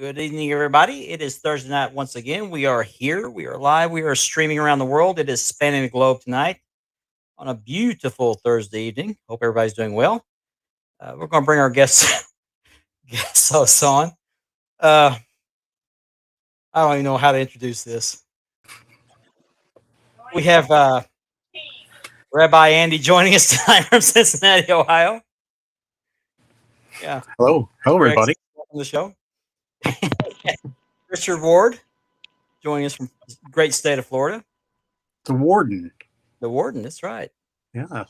Good evening, everybody. It is Thursday night once again. We are here. We are live. We are streaming around the world. It is spanning the globe tonight on a beautiful Thursday evening. Hope everybody's doing well. We're going to bring our guests guest hosts on. Uh, I don't even know how to introduce this. We have Rabbi Andy joining us tonight from Cincinnati, Ohio. Yeah. Hello, everybody. Welcome to the show. Richard Ward joining us from the great state of Florida. The warden. The warden, that's right. Yeah. How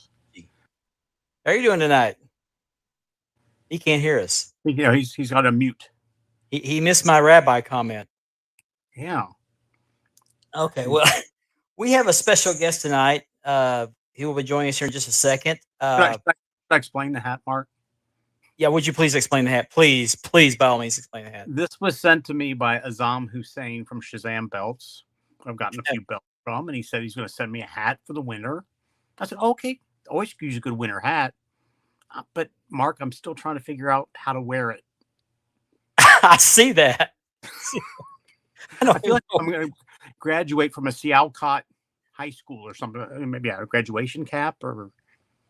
are you doing tonight? He can't hear us. Yeah, he's got a mute. He missed my rabbi comment. Yeah. Okay, well, we have a special guest tonight. He will be joining us here in just a second. Should I explain the hat, Mark? Yeah, would you please explain the hat? Please, by all means, explain the hat. This was sent to me by Azam Hussein from Shazam Belts. I've gotten a few belts from, and he said he's going to send me a hat for the winter. I said, okay, always use a good winter hat. But, Mark, I'm still trying to figure out how to wear it. I see that. I feel like I'm going to graduate from a Sialcott high school or something. Maybe a graduation cap or...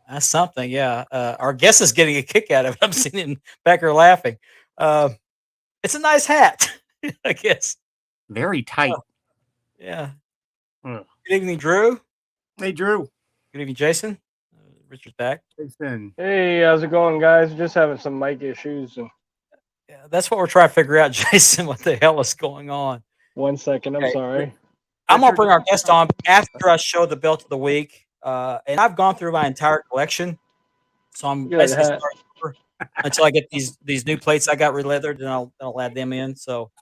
That's something, yeah. Our guest is getting a kick out of it. I'm seeing him back here laughing. It's a nice hat, I guess. Very tight. Yeah. Good evening, Drew. Hey, Drew. Good evening, Jason. Richard's back. Jason. Hey, how's it going, guys? Just having some mic issues. Yeah, that's what we're trying to figure out, Jason. What the hell is going on? 1 second. I'm sorry. I'm going to bring our guest on after I show the belt of the week. And I've gone through my entire collection, so I'm basically starting over until I get these new plates I got re-leathered, and I'll add them in. So,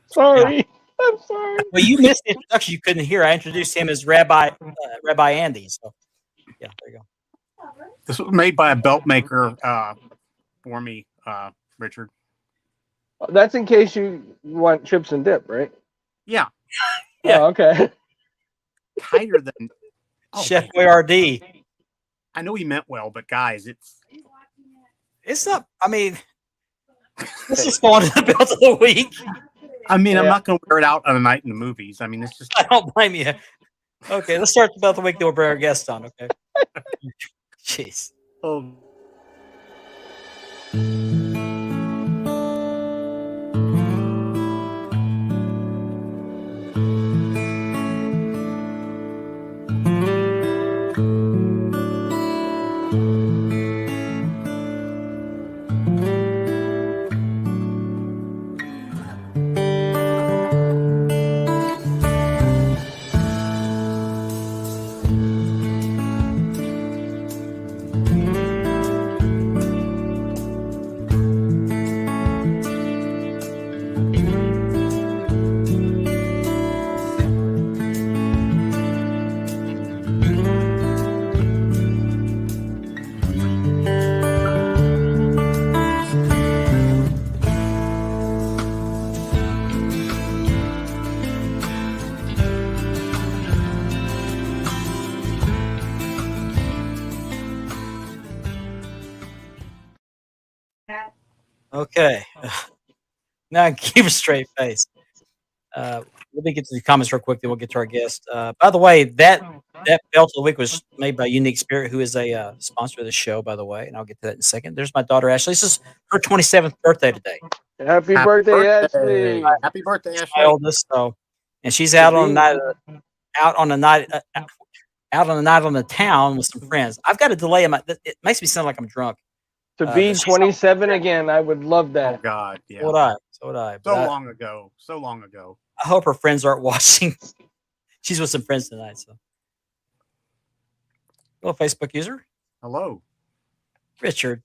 sorry, yeah. I'm sorry. Well, you missed the introduction. You couldn't hear. I introduced him as Rabbi Andy. So, yeah, there you go. This was made by a belt maker for me, Richard. That's in case you want chips and dip, right? Yeah. Yeah. Oh, okay. Tighter than Chef Boyardee. I know he meant well, but guys, it's not. I mean, this is going to the belt of the week. I mean, I'm not going to wear it out on a night in the movies. I mean, it's just. I don't blame you. Okay, let's start the belt of the week. Then we'll bring our guest on. Okay. Jeez. Oh. Okay. Now keep a straight face. Let me get to the comments real quick, then we'll get to our guest. By the way, that belt of the week was made by Unique Spirit, who is a sponsor of the show, by the way, and I'll get to that in a second. There's my daughter, Ashley. This is her 27th birthday today. Happy birthday, Ashley. Happy birthday, Ashley. My oldest, so, and she's out on a night on the town with some friends. I've got a delay in my. It makes me sound like I'm drunk. To be 27 again, I would love Oh that. God, yeah. So would I. So long ago. I hope her friends aren't watching. She's with some friends tonight, so. Hello, Facebook user. Hello, Richard.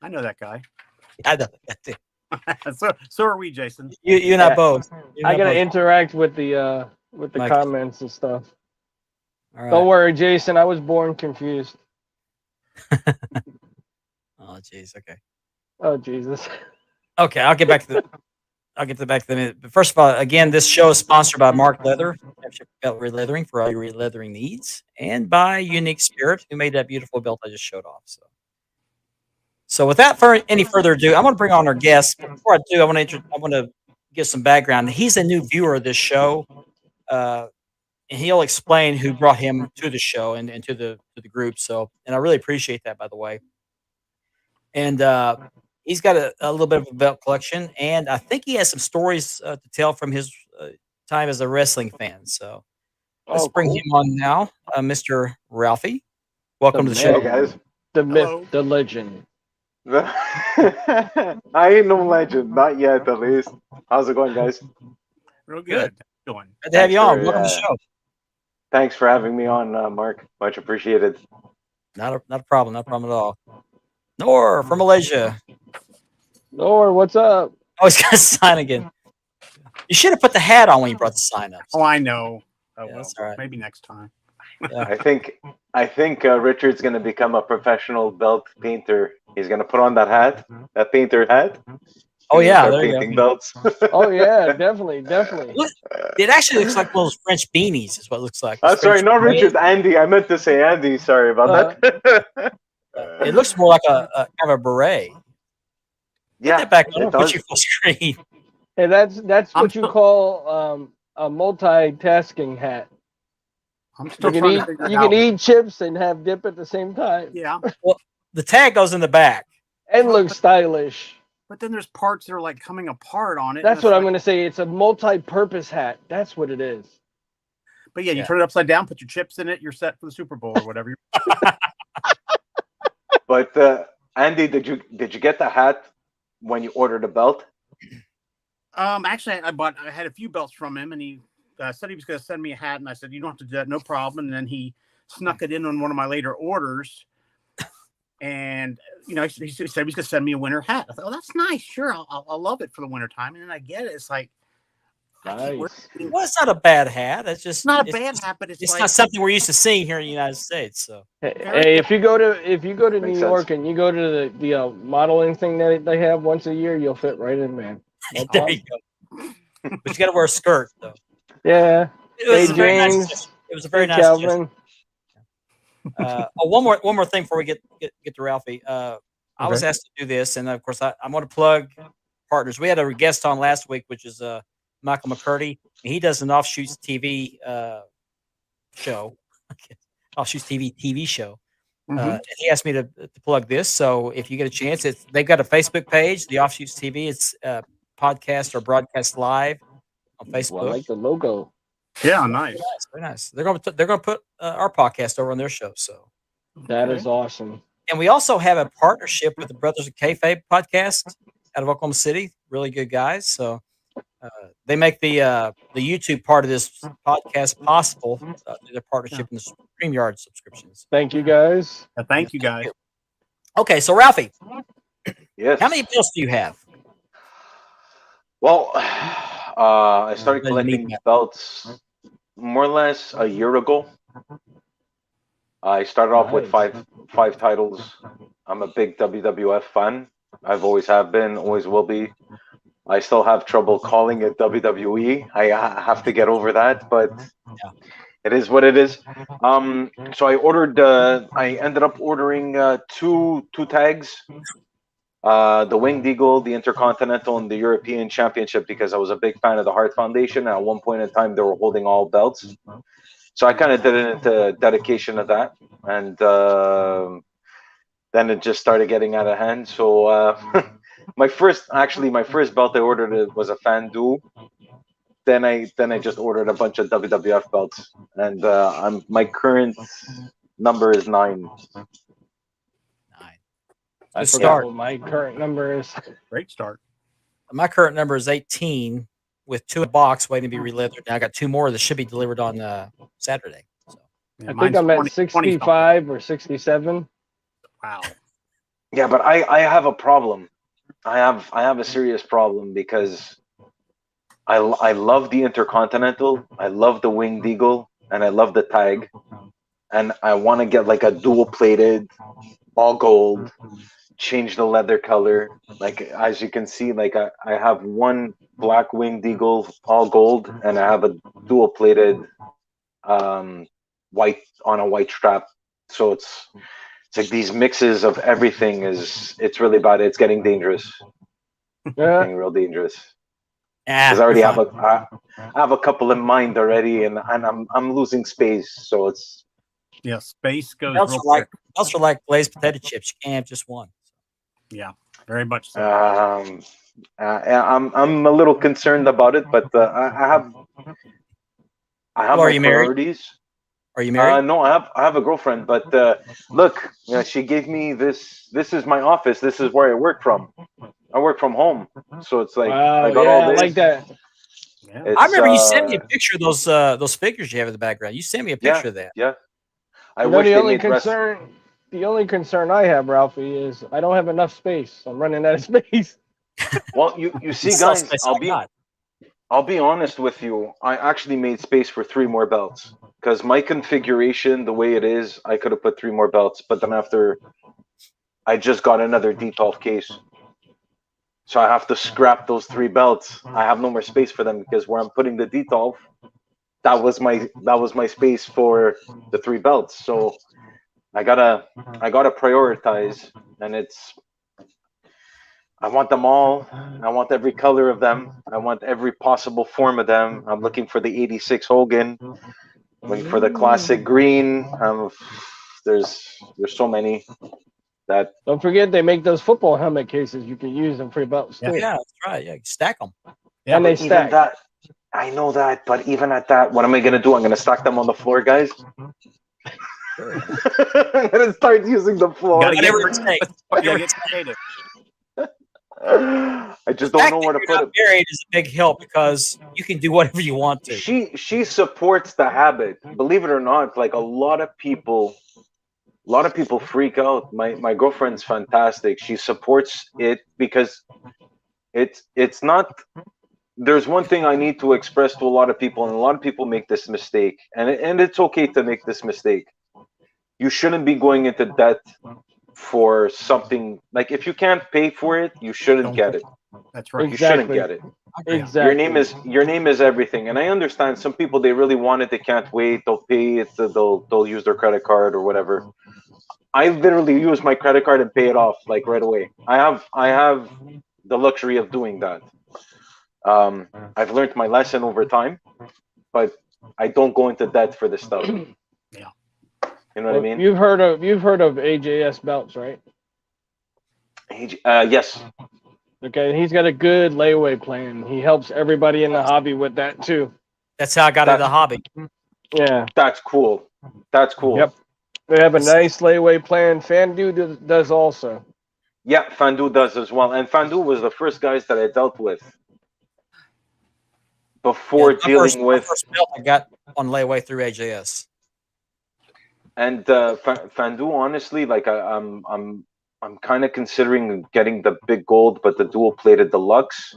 I know that guy. I know that too. so are we, Jason. You and I both. I gotta interact with the comments and stuff. All right. Don't worry, Jason. I was born confused. Oh, jeez. Okay. Oh, Jesus. Okay, I'll get back to the minute. But first of all, again, this show is sponsored by Mark Leather, belt releathering for all your releathering needs, and by Unique Spirit, who made that beautiful belt I just showed off. So, well, Facebook user. Hello. So without any further ado, I'm going to bring on our guest. But before I do, I want to give some background. He's a new viewer of this show, and he'll explain who brought him to the show and to the group. So, and I really appreciate that, by the way. And he's got a little bit of a belt collection, and I think he has some stories to tell from his time as a wrestling fan. So let's Oh, bring cool. him on now, Mr. Ralphie. Welcome to the man. show. Hey guys. The Hello. myth, the legend. I ain't no legend, not yet at least. How's it going, guys? Real Good. good. How you doing? Good to have you Thanks on. for, Welcome to the show. Thanks for having me on, Mark. Much appreciated. Not a problem. Not a problem at all. Nor from Malaysia. Nor, what's up? Oh, he's got a sign again. You should have put the hat on when you brought the sign up. Oh, I know. Oh, Yeah, well, that's all right. maybe next time. Yeah. I think Richard's gonna become a professional belt painter. He's gonna put on that hat, that painter hat. Oh and yeah, start there you painting go. belts. Oh yeah, definitely. Look, it actually looks like one of those French beanies. Is what it looks like. Oh, Those sorry, French not beanies. Richard. Andy. I meant to say Andy. Sorry about that. It looks more like a kind of a beret. Put Yeah, that back on. it I'll put does. you full screen. Hey, that's I'm what you still- call a multitasking hat. I'm still You trying can to eat figure you it out. can eat chips and have dip at the same time, Yeah, The tag goes in the back. and look stylish. but then there's parts that are like coming apart on it. and That's it's what I'm like- gonna say. It's a multi-purpose hat. That's what it is. But yeah, you Yeah. turn it upside down, put your chips in it, you're set for the Super Bowl or whatever. But Andy, did you get the hat when you ordered a belt? Actually, I had a few belts from him, and he said he was going to send me a hat, and I said, "You don't have to do that, no problem." And then he snuck it in on one of my later orders, and he said he was going to send me a winter hat. I thought, "Oh, that's nice. Sure, I'll love it for the winter time." And then I get it. It's like, I can't wear Nice. it. Well, it's not a bad hat. It's just It's not a it's bad just- hat, but it's It's like not something we're used to seeing here in the United States. So Hey, if you go to New Makes York sense. and you go to the modeling thing that they have once a year, you'll fit right in, man. No there problem. you go. But you got to wear a skirt though. Yeah. It was Hey, a very nice. James. gesture. It was a very Hey, nice. gesture. Calvin. One more thing before we get to Ralphie. I was Okay. asked to do this, and of course I'm going to plug partners. We had a guest on last week, which is Michael McCurdy. He does an Offshoots TV show, Offshoots TV show. Mhm. And he asked me to plug this. So if you get a chance, they've got a Facebook page, the Offshoots TV. It's podcast or broadcast live on Well, I Facebook. like the logo. yeah, nice. Very nice. They're going to put our podcast over on their show. So. That Okay. is awesome. And we also have a partnership with the Brothers of Kayfabe podcast out of Oklahoma City. Really good guys. So they make the YouTube part of this podcast possible through their partnership in the StreamYard subscriptions. Thank you guys. Thank you guys. Okay, so Ralphie, Yes. how many belts do you have? Well, I started Let me collecting meet belts more or less a year ago. I started off with Nice. five titles. I'm a big WWF fan. I've always have been, always will be. I still have trouble calling it WWE. I have to get over that, but it is what it is. So I ordered. I ended up ordering two tags. The Winged Eagle, the Intercontinental, and the European Championship because I was a big fan of the Hart Foundation. At one point in time, they were holding all belts. So I kind of did it into dedication of that. And then it just started getting out of hand. So my first belt I ordered was a Fandu. Then I just ordered a bunch of WWF belts. And my current number is 9. Nine. I Good forgot start. what my current number is. Great start. My current number is 18 with 2 in a box waiting to be delivered. Now I got 2 more that should be delivered on Saturday. So. Yeah, I think mine's I'm at 20 65 or 67. Wow. Yeah, but I have a problem. I have a serious problem because I love the Intercontinental, I love the Winged Eagle, and I love the tag, and I want to get like a dual plated, all gold, change the leather color. Like as you can see, like I have one black Winged Eagle, all gold, and I have a dual plated white on a white strap. So it's it's like these mixes of everything it's really bad. It's getting dangerous, Yeah. getting real dangerous. Ah, Because I already you're have fine. I have a couple in mind already, and I'm losing space. So it's Yeah, space goes Belts real are like quick. belts are like glazed potato chips. You can't have just one. Yeah, very much so. I'm a little concerned about it, but I have Well, are my you married? priorities. Are you married? No, I have a girlfriend, but look, she gave me this. This is my office. This is where I work from. I work from home, so it's like Wow. I got Yeah, all I this. like that. Yeah. It's, I remember you sent me a picture of those figures you have in the background. You sent me a yeah, picture of that. yeah. I You know, wish the they only made rest. concern I have, Ralphie, is I don't have enough space. I'm running out of space. Well, you see, Sell guys, space I got. I'll be honest with you. I actually made space for 3 more belts because my configuration, the way it is, I could have put 3 more belts. But then after, I just got another D12 case, so I have to scrap those 3 belts. I have no more space for them because where I'm putting the D12, that was my space for the 3 belts. So I gotta prioritize, and I want them all. I want every color of them. I want every possible form of them. I'm looking for the 86 Hogan. Looking for the classic green. There's so many that. Don't forget they make those football helmet cases you can use in free belts Yeah. too. Yeah, that's right. Yeah, you stack them. Yeah, And they Even stack. that, I know that, but even at that, what am I gonna do? I'm gonna stack them on the floor, guys. Sure. I'm gonna start using the floor. Gotta get Whatever it takes. you gotta get creative. I just The don't fact know that where to you're put not it. married is a big help because you can do whatever you want to. She supports the habit. Believe it or not, like a lot of people freak out. My girlfriend's fantastic. She supports it because it's not. There's one thing I need to express to a lot of people, and a lot of people make this mistake, and it's okay to make this mistake. You shouldn't be going into debt for something like if you can't pay for it, you shouldn't Don't get pay. it. That's right. You shouldn't Exactly. get it. Exactly. Your name is everything, and I understand some people they really want it, they can't wait, they'll pay it, they'll use their credit card or whatever. I literally use my credit card and pay it off like right away. I have the luxury of doing that. I've learned my lesson over time, but I don't go into debt for this stuff. Yeah. You know what I mean? You've heard of AJS belts, right? Yes. Okay, he's got a good layaway plan. He helps everybody in the hobby with that too. That's how I got into the hobby. Yeah. That's cool. That's cool. Yep. They have a nice layaway plan. Fandu does also. Yeah, Fandu does as well. And Fandu was the first guys that I dealt with before Yeah, dealing my with. first belt I got on layaway through AJS. And Fandu, honestly, like I'm kind of considering getting the big gold, but the dual plated deluxe.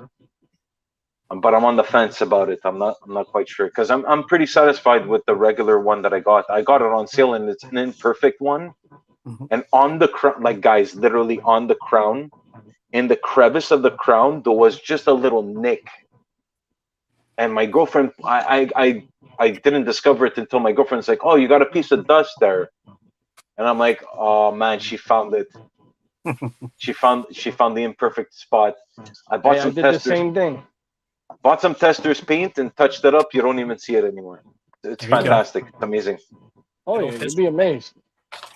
But I'm on the fence about it. I'm not quite sure because I'm pretty satisfied with the regular one that I got. I got it on sale and it's an imperfect one. Mhm. And on the crown, like guys, literally on the crown, in the crevice of the crown, there was just a little nick. And my girlfriend, I didn't discover it until my girlfriend's like, "Oh, you got a piece of dust there," and I'm like, "Oh man, she found it. she found the imperfect spot." I bought Hey, I some did the testers. same thing. Bought some testers paint and touched it up. You don't even see it anymore. It's There you go. fantastic. It's amazing. Oh Good yeah, old you'd be amazed.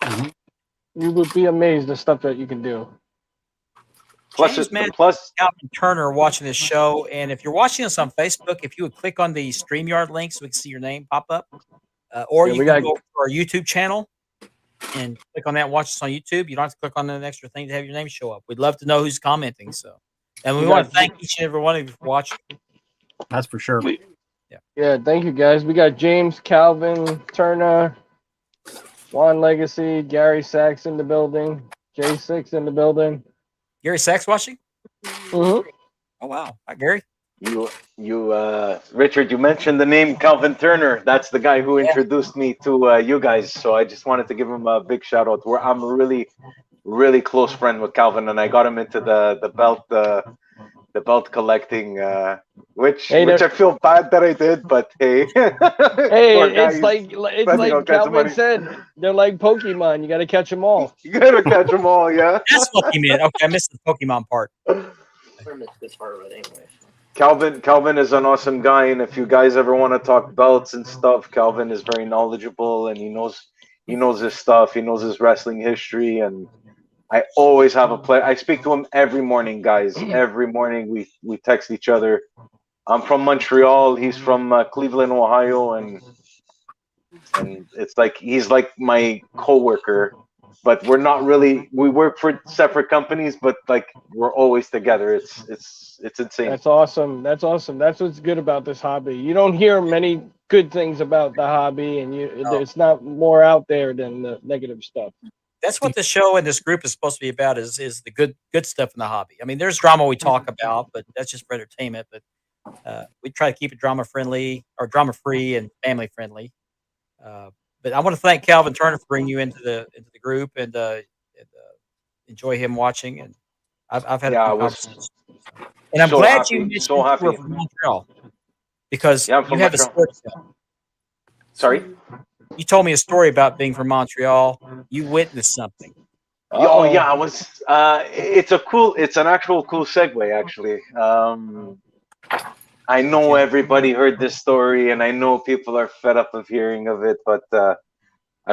Mhm. You would be amazed the stuff that you can do. Plus, James, it, man, plus, Calvin Turner watching this show, and if you're watching us on Facebook, if you would click on the StreamYard link so we can see your name pop up, or Yeah, you we can got- go to our YouTube channel and click on that and watch us on YouTube. You don't have to click on an extra thing to have your name show up. We'd love to know who's commenting. So, and we We want to got- thank each and every one of you for watching. That's for sure. Yeah, thank you guys. We got James, Calvin, Turner, Juan Legacy, Gary Sachs in the building, J6 in the building. Gary Sachs watching? Mm-hmm. Oh wow, hi Gary. Richard, you mentioned the name Calvin Turner. That's the guy who Yeah. introduced me to you guys. So I just wanted to give him a big shout out. I'm a really, really close friend with Calvin, and I got him into the belt collecting which Hey, I feel bad that I did, but hey, Hey, poor it's guy, he's like spending all kinds of Calvin money. said. They're like Pokemon. You got to catch them all. You gotta catch them all, yeah. That's what he meant. Okay, I missed the Pokemon part. Calvin is an awesome guy, and if you guys ever want to talk belts and stuff, Calvin is very knowledgeable, and he knows his stuff. He knows his wrestling history, and I always have a play. I speak to him every morning, guys. Every morning we text each other. I'm from Montreal. He's from Cleveland, Ohio, and it's like he's like my coworker, but we're not really. We work for separate companies, but like we're always together. It's insane. That's awesome. That's awesome. That's what's good about this hobby. You don't hear many good things about the hobby, and it's not more out there than the negative stuff. That's what the show and this group is supposed to be about is the good stuff in the hobby. I mean, there's drama we talk about, but that's just for entertainment. But we try to keep it drama friendly or drama free and family friendly. But I want to thank Calvin Turner for bringing you into the group and enjoy him watching. And I've had a few conversations. And I'm so glad happy, you mentioned so you happy. were from Montreal because Yeah, I'm you from have a Montreal. story to tell. Sorry. You told me a story about being from Montreal. You witnessed something. Oh yeah, I was. It's an actual cool segue actually. I know everybody heard this story, and I know people are fed up of hearing of it, but I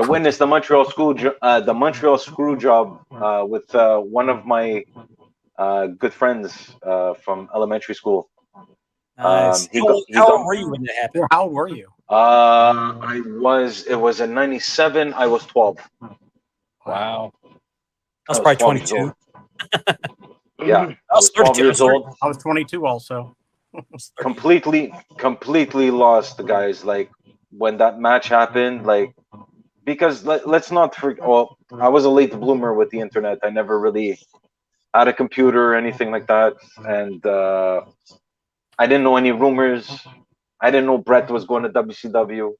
witnessed the Montreal screw job with one of my good friends from elementary school. Nice. How old were you when that happened? How old were you? It was in '97. I was 12. Wow. I was I was probably 12 years 22. Yeah, I was 12 32. years old. I was 22 also. Completely lost, guys. Like when that match happened, like because let's not forget. Well, I was a late bloomer with the internet. I never really had a computer or anything like that, and I didn't know any rumors. I didn't know Brett was going to WCW.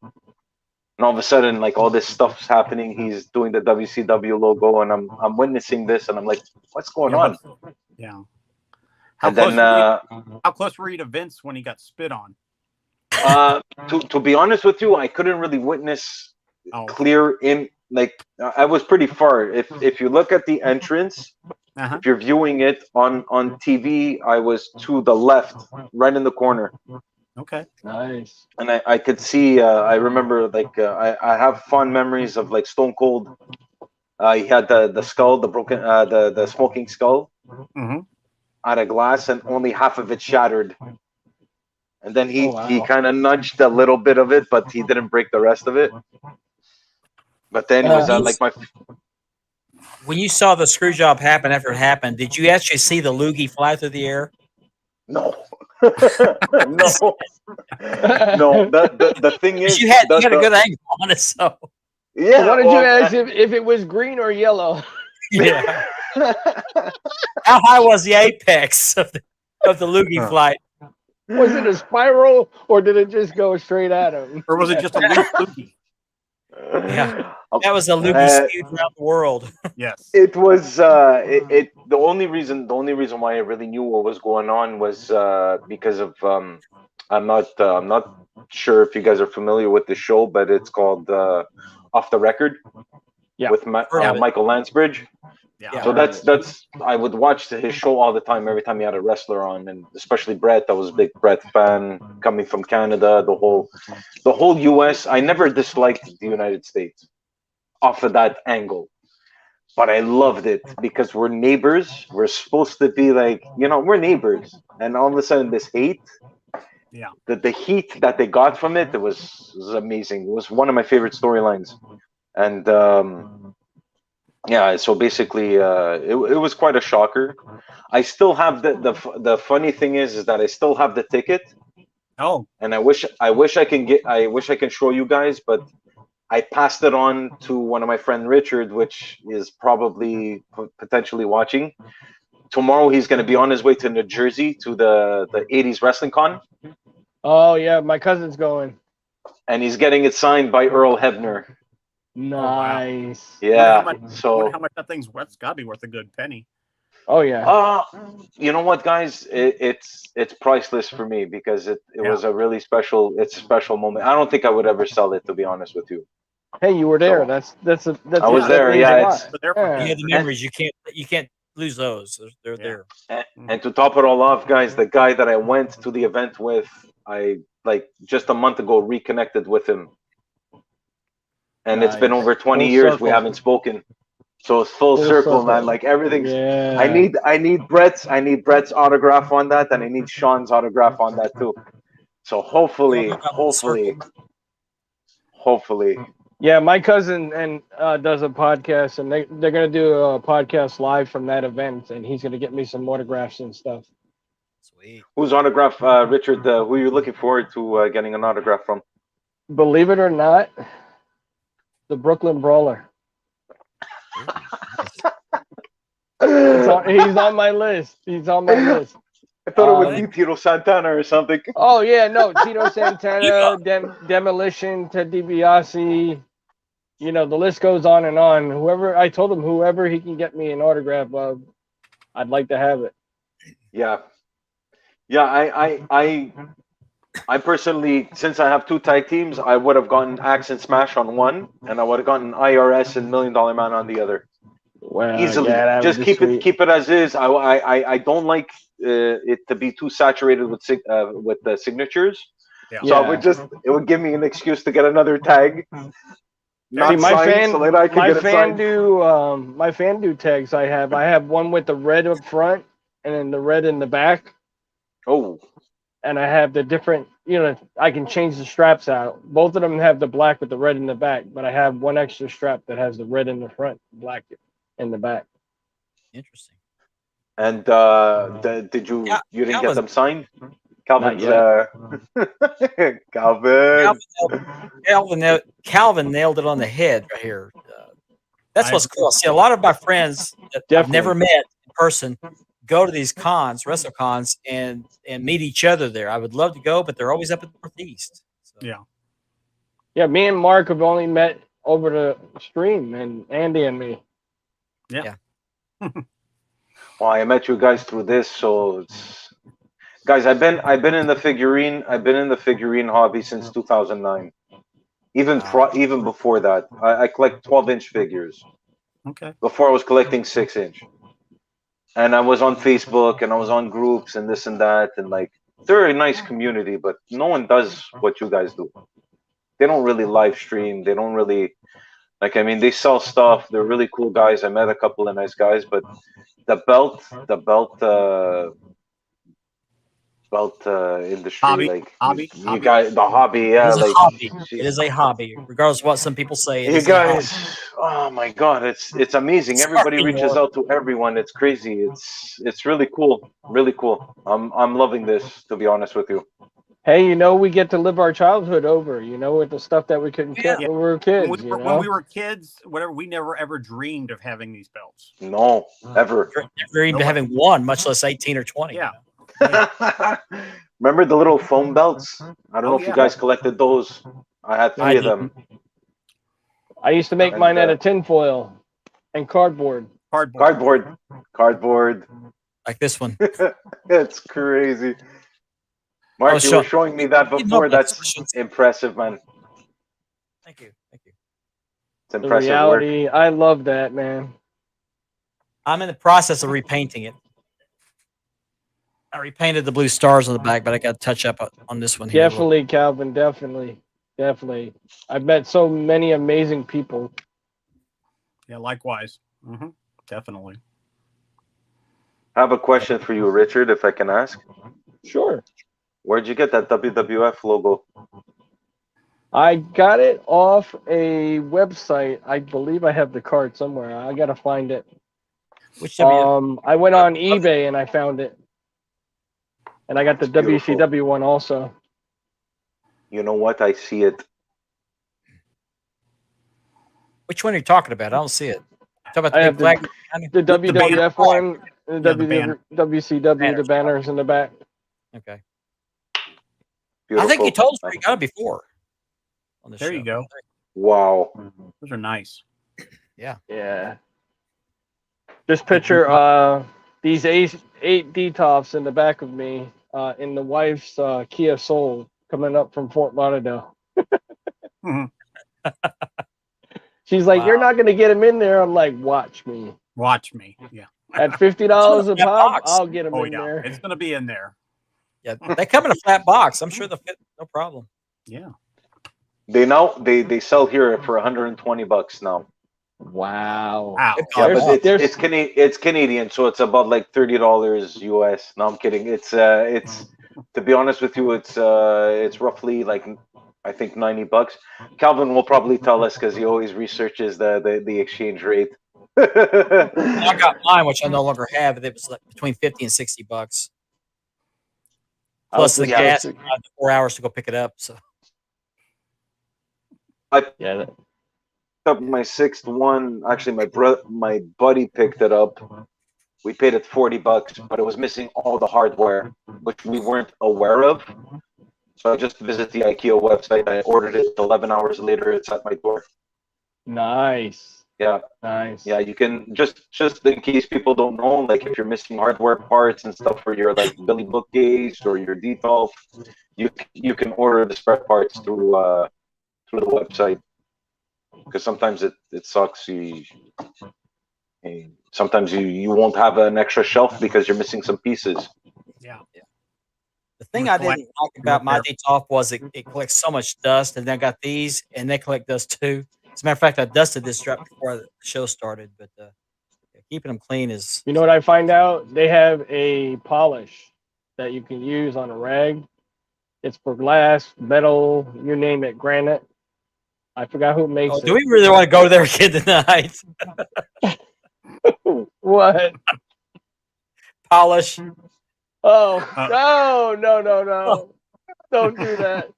And all of a sudden, like all this stuff's happening. He's doing the WCW logo, and I'm witnessing this, and I'm like, what's going on? Yeah. And then How close were you to Vince when he got spit on? to be honest with you, I couldn't really witness clear in like I was pretty far. If you look at the entrance, if you're viewing it on TV, I was to the left, right in the corner. Okay. Nice. And I could see. I remember like I have fond memories of like Stone Cold. He had the skull, the broken, the smoking skull. Mm-hmm. Out of glass, and only half of it shattered. And then he kind of nudged a little bit of it, but he didn't break the rest of it. But then he was like my. When you saw the screw job happen after it happened, did you actually see the loogie fly through the air? No. No. The thing is, you had a good angle on it, so. Yeah. So why did you ask if it was green or yellow? Yeah. How high was the apex of the loogie flight? Was it a spiral or did it just go straight at him? Or was it just a loose loogie? Yeah, that was a loogie skewed around the world. Yes. It was the only reason why I really knew what was going on was because of I'm not sure if you guys are familiar with the show, but it's called Off the Record. Yeah. With Michael Lansbridge. Yeah. So that's I would watch his show all the time. Every time he had a wrestler on, and especially Brett, I was a big Brett fan. Coming from Canada, the whole U.S. I never disliked the United States off of that angle, but I loved it because we're neighbors. We're supposed to be like we're neighbors, and all of a sudden this hate. Yeah. The heat that they got from it was amazing. It was one of my favorite storylines, and. Yeah, so basically, it was quite a shocker. I still have the funny thing is that I still have the ticket. Oh. And I wish I can show you guys, but I passed it on to one of my friend Richard, which is probably potentially watching. Tomorrow he's going to be on his way to New Jersey to the 80s Wrestling Con. Oh yeah, my cousin's going. And he's getting it signed by Earl Hebner. Nice. Yeah. How much that thing's worth? It's got to be worth a good penny. Oh yeah. You know what, guys? It's priceless for me because it Yeah. was a really special. It's a special moment. I don't think I would ever sell it, to be honest with you. Hey, you were there. So, That's I was that there, means yeah, a it's- lot. But they're for Yeah. You have the memories. You can't lose those. They're Yeah. there. And to top it all off, guys, the guy that I went to the event with, I like just a month ago reconnected with him, and it's been Nice. over 20 Full years we circle. haven't spoken. So it's full circle, man. Like everything's. Yeah. I need Brett's autograph on that, and I need Sean's autograph on that too. So hopefully, Yeah, my cousin and does a podcast, and they're gonna do a podcast live from that event, and he's gonna get me some autographs and stuff. Sweet. whose autograph, Richard? Who are you looking forward to getting an autograph from? Believe it or not, the Brooklyn Brawler. He's on my list. He's on my list. I thought it would Uh, be Tito Santana or something. Oh yeah, no, Tito Santana, Demolition, Ted DiBiase. You know, the list goes on and on. Whoever I told him, whoever he can get me an autograph of, I'd like to have it. Yeah, yeah. I personally, since I have two tag teams, I would have gotten Axe and Smash on one, and I would have gotten IRS and $1 Million Man on the other. Well, Easily, yeah, that just would be sweet. keep it as is. I don't like it to be too saturated with the signatures. Yeah. So I would it would give me an excuse to get another tag. Not See, my signed, fan, so that I can my get it fan signed. do, my fan do tags. I have one with the red up front and then the red in the back, Oh, and I have the different. You know, I can change the straps out. Both of them have the black with the red in the back, but I have one extra strap that has the red in the front, black in the back. Interesting. and did you Yeah, you didn't that get was- them signed? Calvin's Calvin nailed it on the head right here. That's I- what's cool. See, a lot of my friends that I've never met in person go to these cons, wrestle cons, and meet each other there. I would love to go, but they're always up in the Northeast. So, Yeah. Yeah, me and Mark have only met over the stream, and Andy and me. Well, I met you guys through this, so it's guys. I've been in the figurine hobby since 2009. Even before that, I collect 12-inch figures. Okay. Before I was collecting 6-inch, and I was on Facebook and I was on groups and this and that, and like they're a nice community, but no one does what you guys do. They don't really live stream. They don't really like. I mean, they sell stuff. They're really cool guys. I met a couple of nice guys, but the belt industry, like Hobby. you guys, the hobby, it yeah, is a like hobby. It is a hobby, regardless of what some people say. It you is a hobby. guys, oh my god, it's amazing. It's Everybody hard reaches anymore. out to everyone. It's crazy. It's really cool, really cool. I'm loving this, to be honest with you. Hey, you know, we get to live our childhood over. You know, with the stuff that we couldn't Yeah. get when we were kids. When we were kids, whatever, we never ever dreamed of having these belts. No, ever. Never even having one, much less 18 or 20. Yeah. Remember the little foam belts? I don't know if yeah. you guys collected those. I had I three of them. I used to make And, mine out of tinfoil and cardboard. Cardboard. Like this one. It's crazy. Mark, Oh, you so- were showing me that You before. know That's questions. impressive, man. Thank you. Thank you. It's The impressive work. reality, I love that, man. I'm in the process of repainting it. I repainted the blue stars on the back, but I got to touch up on this one here. a little. Definitely, Calvin. Definitely. I've met so many amazing people. Yeah, likewise. Definitely. I have a question for you, Richard, if I can ask. Sure. Where'd you get that WWF logo? I got it off a website. I believe I have the card somewhere. I gotta find it. Which W? I went on eBay and I found it. And I got the That's beautiful. WCW one also. You know what? I see it. Which one are you talking about? I don't see it. Talk about I the have big flag. The WWF one, and the Yeah, the banner. WCW, the Banners. banners in the back. Okay. Beautiful. I think you told us where you got it before. On the There you show. go. Wow. Those are nice. Yeah. This picture, these eight DTOFs in the back of me in the wife's Kia Soul coming up from Fort Lauderdale. Mhm. She's like, Wow. "You're not gonna get them in there." I'm like, "Watch me." Watch me. Yeah. At $50 a That pop, box. I'll get them Oh in yeah. there. It's gonna be in there. Yeah, they come in a flat box. I'm sure they'll fit, no problem. Yeah. They sell here for $120 now. Wow. Wow. Yeah, There's- but there's- it's Canadian, so it's about like $30 US. No, I'm kidding. It's to be honest with you, it's roughly like I think $90. Calvin will probably tell us because he always researches the exchange rate. I got mine, which I no longer have, but it was like between 50 and $60. Plus the Yeah, gas, that's- 4 hours to go pick it up. So Yeah. that- Up my sixth one. Actually, my buddy picked it up. We paid it $40, but it was missing all the hardware, which we weren't aware of. So I just visited the IKEA website. I ordered it. 11 hours later, it's at my door. Nice. Yeah, Nice. yeah. You can just in case people don't know, like if you're missing hardware parts and stuff for your like Billy bookcase or your DTOF, you can order the spare parts through the website. Because sometimes it sucks. Sometimes you won't have an extra shelf because you're missing some pieces. Yeah. the thing I didn't like about my DTOF was it collects so much dust, and then I got these, and they collect dust too. As a matter of fact, I dusted this strap before the show started, but keeping them clean is. You know what I find out? They have a polish that you can use on a rag. It's for glass, metal, you name it, granite. I forgot who makes Oh, it. do we really want to go there again tonight? What? Polish. Oh, no. Don't do that.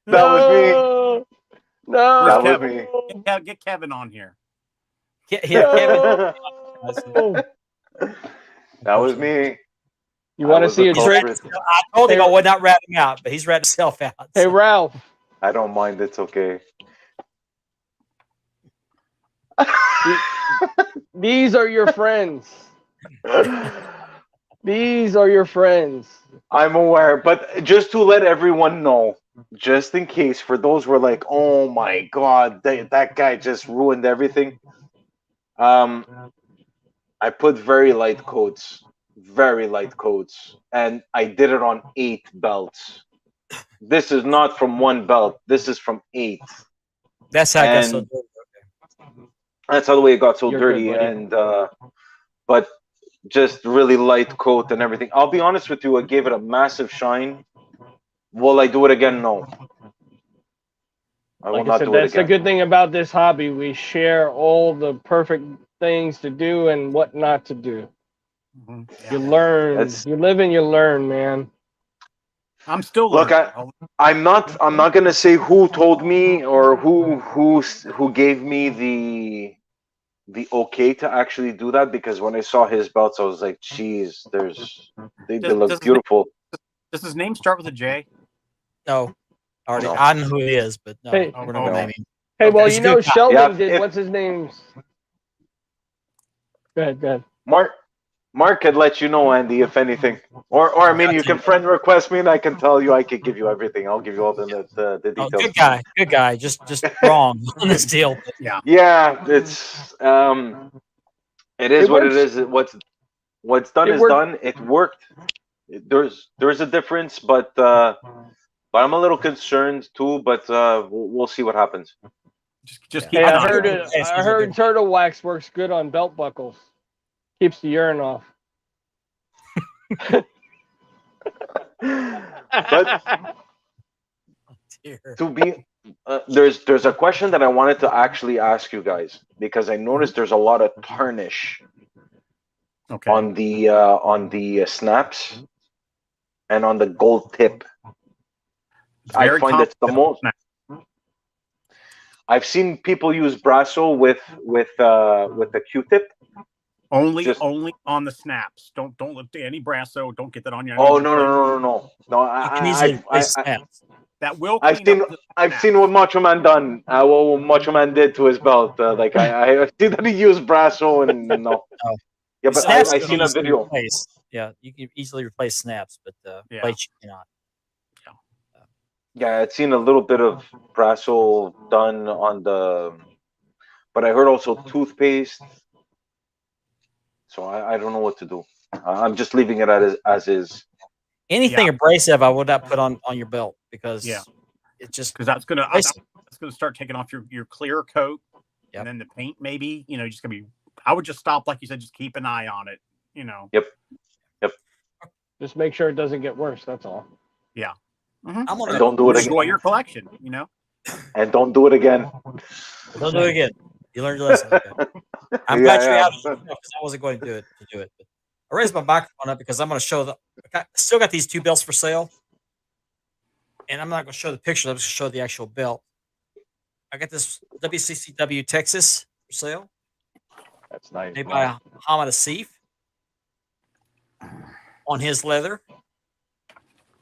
That was me. No. No. That was Kevin? me. Get Kevin on here. Yeah, Kevin. No. That was me. You want to was see a the trick? culprit. I told him I would not rat him out, but he's ratted himself out. Hey, so. Ralph. I don't mind. It's okay. These are your friends. These are your friends. I'm aware, but just to let everyone know, just in case, for those who are like, "Oh my God, that guy just ruined everything." I put very light coats, and I did it on 8 belts. This is not from 1 belt. This is from 8. That's how I got so And- dirty. That's how the way it got so You're dirty, good, buddy. and but just really light coat and everything. I'll be honest with you, I gave it a massive shine. Will I do it again? No. I will Like I not said, do it that's the again. good thing about this hobby. We share all the perfect things to do and what not to do. Mhm. You Yeah. learn. That's- You live and you learn, man. I'm still Look, learning. I'm not gonna say who told me or who gave me the okay to actually do that, because when I saw his belts, I was like, "Geez, they Does- look does- beautiful." Does his name start with a J? No, already. No. I know who it is, but no, Hey. we're not Oh, gonna no. name him. Hey, well, He's you a know, good guy. Sheldon Yeah, did. if- What's his name? Go ahead. Mark could let you know, Andy, if anything, or I mean, you can friend request me, and I can tell you. I could give you everything. I'll give you all the Oh, details. good guy. Just wrong on this deal. Yeah, it's it is It what it works. is. What's done It is worked. done. It worked. There's a difference, but I'm a little concerned too. But we'll see what happens. Just Yeah. keep Hey, an I eye heard on it. Yes, I he's a heard good- turtle wax works good on belt buckles. Keeps the urine off. But Dear. to be there's a question that I wanted to actually ask you guys, because I noticed there's a lot of tarnish Okay. on the snaps and on the gold tip. I Very find it's the complicated. most. I've seen people use Brasso with the Q-tip. Only Just- only on the snaps. Don't lift any Brasso. Don't get that on your. Oh no! You can easily replace snaps. That will. I've clean seen up the I've snaps. seen what Macho Man done. What Macho Man did to his belt. Like I see that he used Brasso, and no. Yeah, but Snaps I can seen a easily video. replace. Yeah, you can easily replace snaps, but Yeah. plates you cannot. Yeah, I'd seen a little bit of Brasso done on the, but I heard also toothpaste. So I don't know what to do. I'm just leaving it as is. Anything abrasive, I would not put on your belt because Yeah. it just Because that's gonna abrasive. that's gonna start taking off your clear coat, Yep. and then the paint maybe just gonna be. I would just stop, like you said, just keep an eye on it. Just make sure it doesn't get worse. That's all. Mhm. I'm And gonna don't do it Enjoy again. your collection. And don't do it again. Don't do it again. You learned your lesson. Okay. I'm Yeah, glad you're yeah. out of it because I wasn't going to do it. But I raised my microphone up because I'm going to show I still got these 2 belts for sale, and I'm not going to show the picture. I'm just going to show the actual belt. I got this WCCW Texas for sale, That's nice. made man. by Hamid Asif on his leather.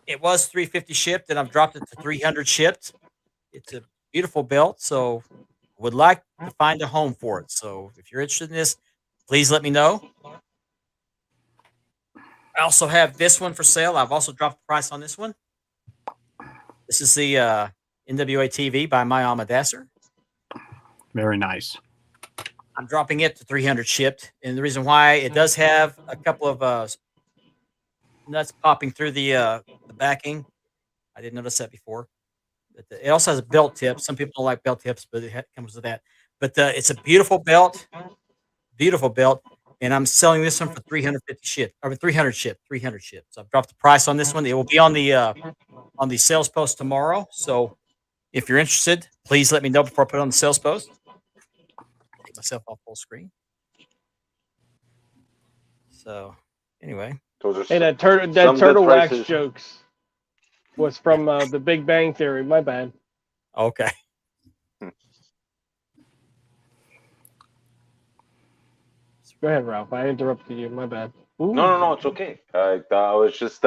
It was $350 shipped, and I've dropped it to $300 shipped. It's a beautiful belt, so would like to find a home for it. So if you're interested in this, please let me know. I also have this one for sale. I've also dropped the price on this one. This is the NWA TV by my Amadasser. Very nice. I'm dropping it to $300 shipped, and the reason why it does have a couple of nuts popping through the backing. I didn't notice that before. But it also has a belt tip. Some people don't like belt tips, but it comes with that. But it's a beautiful belt, and I'm selling this one for $350 shipped, or $300 shipped. So I've dropped the price on this one. It will be on the sales post tomorrow. So if you're interested, please let me know before I put it on the sales post. Take myself off full screen. So anyway, Those are Hey, some that good turtle wax prices. jokes was from the Big Bang Theory. My bad. okay. Go ahead, Ralph. I interrupted you. My bad. Ooh. No, it's okay. I was just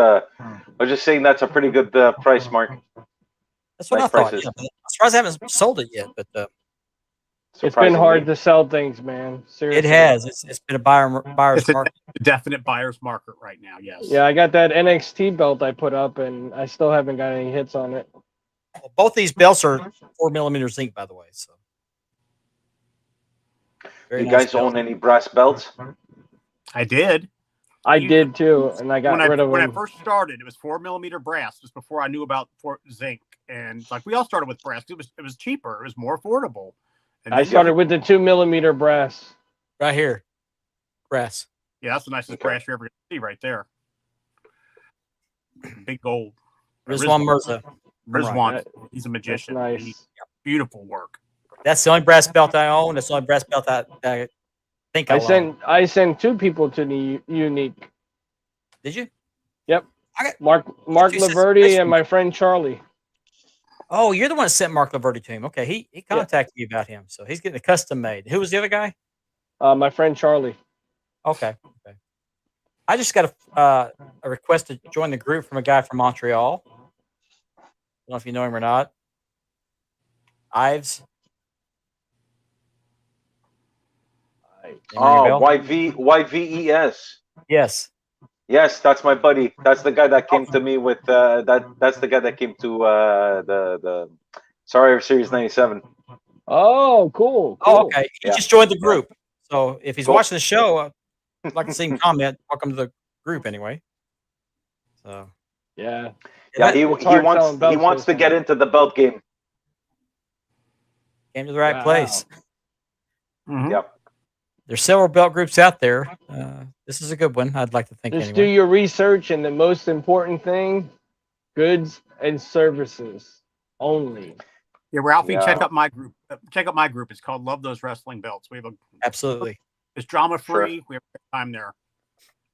saying that's a pretty good price, Mark. That's what Nice I thought. prices. Yeah, but I'm surprised I haven't sold it yet, but It's been hard Surprisingly. to sell things, man. Seriously. it has. It's been a buyer's It's a market. definite buyer's market right now. Yes. Yeah, I got that NXT belt I put up, and I still haven't got any hits on it. Well, both these belts are 4mm zinc, by the way. So, very You nice guys belt. own any brass belts? I did. I did too, and I got rid of when I them. first started, it was 4mm brass. Just before I knew about zinc, and like we all started with brass. It was cheaper. It was more affordable. And I then- started with the 2mm brass. Right here, brass. Yeah, that's the nicest Okay. brass you're ever gonna see right there. Big gold. Rizwan Mirza. Rizwan. That- He's a That's magician. nice. Beautiful work. That's the only brass belt I own. That's the only brass belt I think I own. I sent 2 people to the Unique. Did you? Mark You said Laverty special. and my friend Charlie. Oh, you're the one that sent Mark Laverty to him. Okay, he contacted you about him, so he's getting a custom made. Who was the other guy? My friend Charlie. Okay. I just got a request to join the group from a guy from Montreal. I don't know if you know him or not. Ives. Name ring a Oh, bell? YVES. Yes. Yes, that's my buddy. That's the guy that came to me with that's the guy that came to the Survivor Series 97. Oh, cool. Oh, okay. He Yeah. just joined the group. So if he's Cool. watching the show, I'd like to see him comment. Welcome to the group, anyway. So Yeah. Yeah, that he It's hard wants selling belts to those get days. into the belt game. came to the right Wow. place. Mhm. Yep. There's several belt groups out there. This is a good one. I'd like to think Just anyway. do your research, and the most important thing, goods and services only. Yeah, Ralphie, Yeah. check out my group. Check out my group. It's called Love Those Wrestling Belts. We have Absolutely. it's drama free. We have a good time there.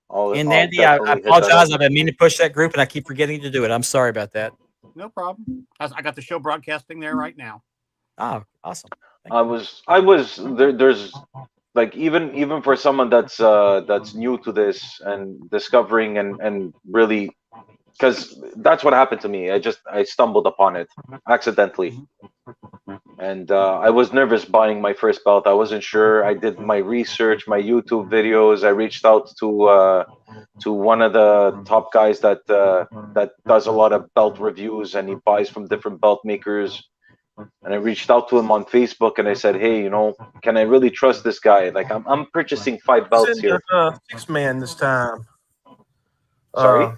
And I'll Andy, I definitely hit that apologize. up. I've been meaning to push that group, and I keep forgetting to do it. I'm sorry about that. No problem. I got the show broadcasting there right now. Oh, awesome. I was there. There's like even for someone that's new to this and discovering and really, because that's what happened to me. I stumbled upon it accidentally. and I was nervous buying my first belt. I wasn't sure. I did my research, my YouTube videos. I reached out to one of the top guys that does a lot of belt reviews, and he buys from different belt makers. And I reached out to him on Facebook, and I said, "Hey, can I really trust this guy? Like, I'm purchasing 5 belts It's in here." the 6-man this time. Sorry?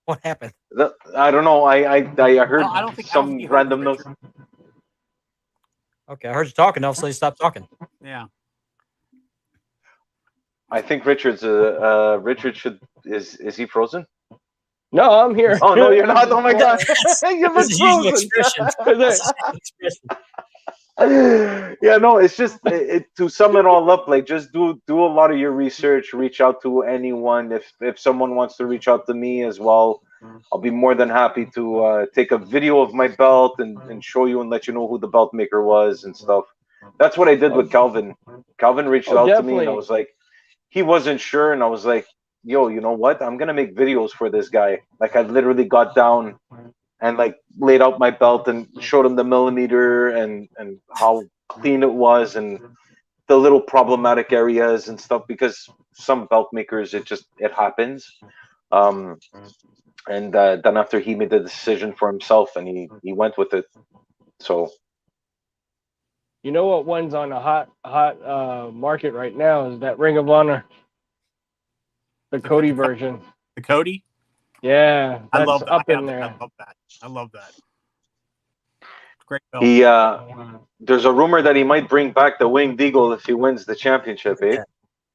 What happened? I don't know. I heard I don't think some he heard random you, notes. Richard. Okay, I heard you talking. All of a sudden, you stopped talking. Yeah. I think Richard should is he frozen? No, I'm here. Oh no, you're not. Oh my god. You're This is using frozen. expressions. This is using expressions. Yeah, no, it's just to sum it all up, like just do a lot of your research, reach out to anyone. If someone wants to reach out to me as well, I'll be more than happy to take a video of my belt and show you and let you know who the belt maker was and stuff. That's what I did with Calvin. Calvin reached out to me, and I was like, he wasn't sure, and I was like, yo, you know what? I'm gonna make videos for this guy. Like, I literally got down and like laid out my belt and showed him the millimeter and how clean it was and the little problematic areas and stuff, because some belt makers it happens. And then after he made the decision for himself, and he went with it. So You know what one's on a hot market right now is that Ring of Honor, the Cody version. The Cody? Yeah, I that's love that. up in there. I love that. Great belt. he there's a rumor that he might bring back the Winged Eagle if he wins the championship, eh?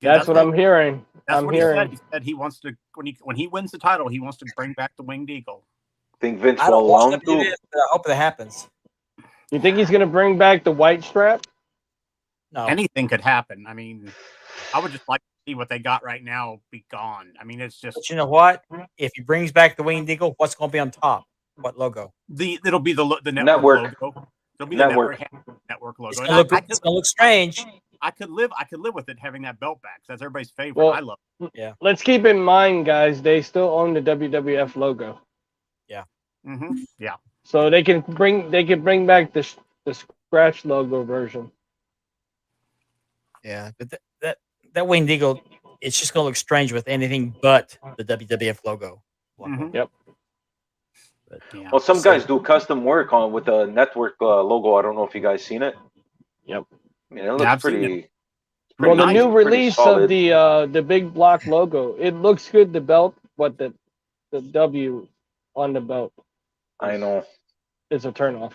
Yeah, That's what I'm hearing. That's I'm what hearing. he said. He said he wants to when he wins the title, he wants to bring back the Winged Eagle. Think Vince I will don't allow watch him to? WWE, but I hope that happens. You think he's gonna bring back the white strap? No, Anything could happen. I mean, I would just like to see what they got right now be gone. I mean, it's just but you know what? If he brings back the Winged Eagle, what's going to be on top? What logo? it'll be the Network. logo. It'll be Network. the network logo. It's And going to look strange. I could live with it having that belt back. That's everybody's favorite. Well, I love it. Let's keep in mind, guys, they still own the WWF logo, Mm-hmm. Yeah. so they can bring back the scratch logo version. Yeah, but that Winged Eagle, it's just going to look strange with anything but the WWF logo. Mhm. Yep. But, Yeah. Well, some guys do custom work on with the network logo. I don't know if you guys seen it. Yep. I mean, it looks I've seen pretty. Well, the nice, new pretty release solid. of the big block logo, it looks good. The belt, but the W on the belt I know. is a turnoff.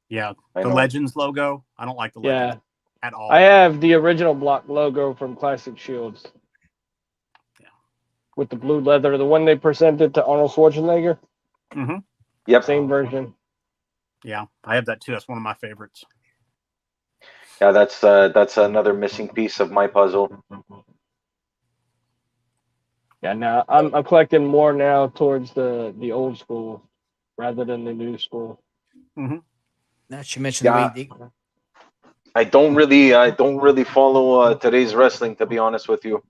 Yeah. I The know. Legends logo. I don't like the Yeah. Legends at all. I have the original block logo from Classic Shields. Yeah. With the blue leather, the one they presented to Arnold Schwarzenegger, Mm-hmm. Yep. same version. Yeah, I have that too. That's one of my favorites. Yeah, that's another missing piece of my puzzle. Yeah, now I'm collecting more now towards the old school rather than the new school. now that you mentioned Yeah. the Winged Eagle, I don't really follow today's wrestling, to be honest with you.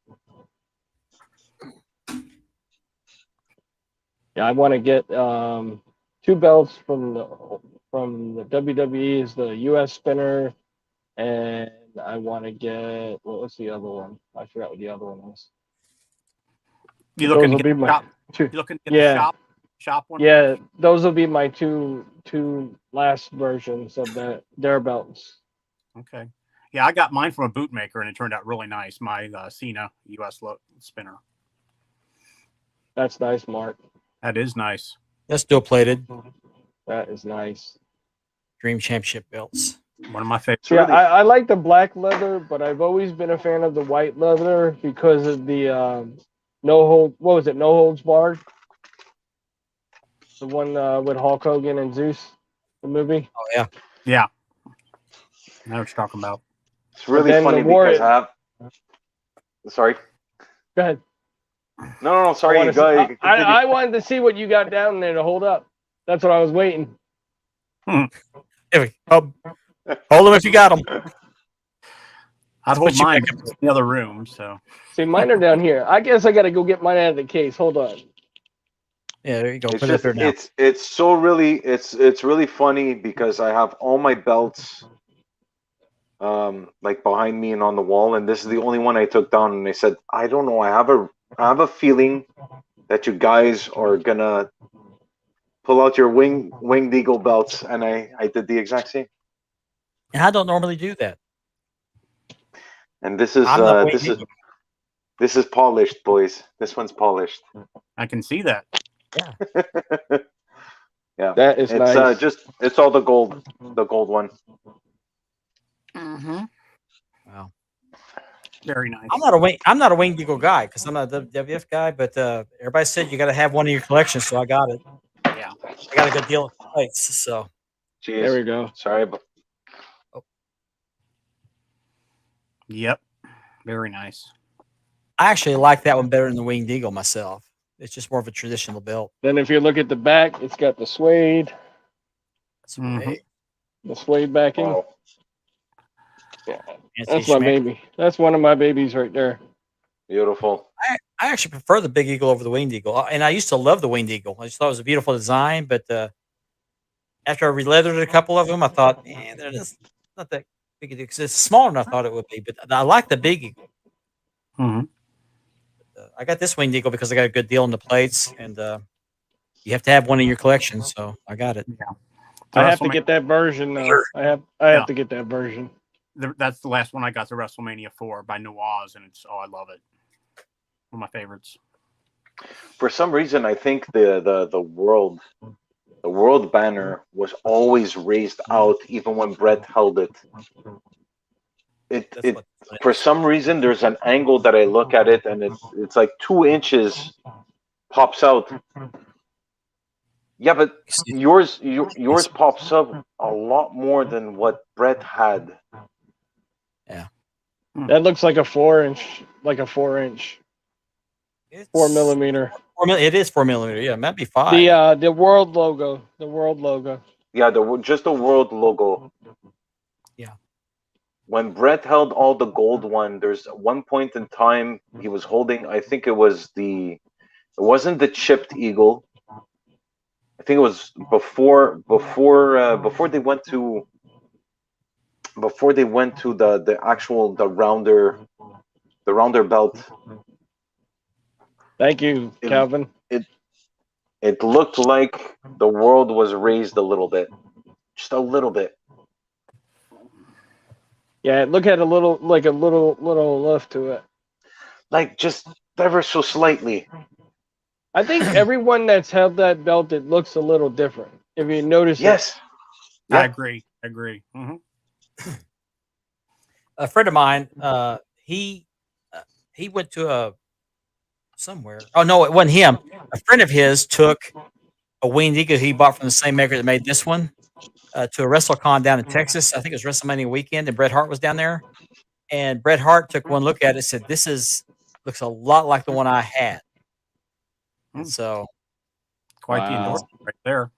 Yeah, I want to get 2 belts from the WWE is the U.S. spinner, and I want to get what was the other one? I forgot what the other one was. You Those looking will to be get the my shop? two. You looking to get Yeah. the shop one? Yeah, those will be my two last versions of their belts. Okay. Yeah, I got mine from a bootmaker, and it turned out really nice. My Cena U.S. spinner. That's nice, Mark. That is nice. that's dual plated That is nice. Dream Championship belts. One of my favorites. Yeah, really- I like the black leather, but I've always been a fan of the white leather because of the no holds barred. The one with Hulk Hogan and Zeus, the movie. Oh yeah, Yeah. I know what you're talking about. It's really then the funny Warrior- because I have. Sorry. Go ahead. No. Sorry. I, wanna Go ahead. see, I wanted to see what you got down there to hold up. That's what I was waiting. hold them if you got them. I'd hold Put you mine back in the other room. So See, mine are down here. I guess I got to go get mine out of the case. Hold on. Yeah, there you go. It's Put it up just there now. it's so really it's really funny because I have all my belts like behind me and on the wall, and this is the only one I took down. And I said, I don't know, I have a feeling that you guys are gonna pull out your winged eagle belts, and I did the exact same. And I don't normally do that. And this is I'm not waiting. this is polished, boys. This one's polished. I can see that. Yeah, That is it's nice. it's all the gold one. Mm-hmm. Wow. Very nice. I'm not a winged eagle guy because I'm not a WWF guy. But everybody said you got to have one in your collection, so I got it. Yeah. I got a good deal of plates. So Jeez, There we go. sorry, but Yep. Very nice. I actually like that one better than the winged eagle myself. It's just more of a traditional belt. Then if you look at the back, it's got the suede, Mhm. the suede backing. wow. Yeah, Fancy that's my schmancy. baby. That's one of my babies right there. Beautiful. I actually prefer the big eagle over the winged eagle, and I used to love the winged eagle. I just thought it was a beautiful design, but after I releathered a couple of them, I thought, they're just not that big a deal 'cause it's smaller than I thought it would be. But I like the big eagle. Mhm. I got this winged eagle because I got a good deal on the plates, and you have to have one in your collection, so I got it. I have to WrestleMania- get that version though. I have Yeah. to get that version. That's the last one I got, the WrestleMania 4 by Nawaz, and I love it. One of my favorites. For some reason, I think the world banner was always raised out, even when Brett held it. That's It what for some reason there's an angle that I look at it, and it's like 2 inches pops out. Yeah, but yours pops up a lot more than what Brett had. That looks like a 4-inch, it's 4mm. 4 it is 4mm. Yeah, it might be 5. The world logo. The world logo. Yeah, just the world logo. Yeah. When Brett held all the gold one, there's one point in time he was holding. I think it wasn't the chipped eagle. I think it was before they went to the actual the rounder belt. Thank you, It- Calvin. It looked like the world was raised a little bit, just a little bit. Yeah, look at a little lift to it. Like just ever so slightly. I think everyone that's held that belt, it looks a little different. If you notice it. Yes. I Yeah. agree. Mhm. A friend of mine, he went to somewhere. Oh no, it wasn't him. A friend of his took a winged eagle he bought from the same maker that made this one to a WrestleCon down in Texas. I think it was WrestleMania weekend, and Bret Hart was down there. And Bret Hart took one look at it and said, "This looks a lot like the one I had." And so, Quite the Wow. endorsement right there.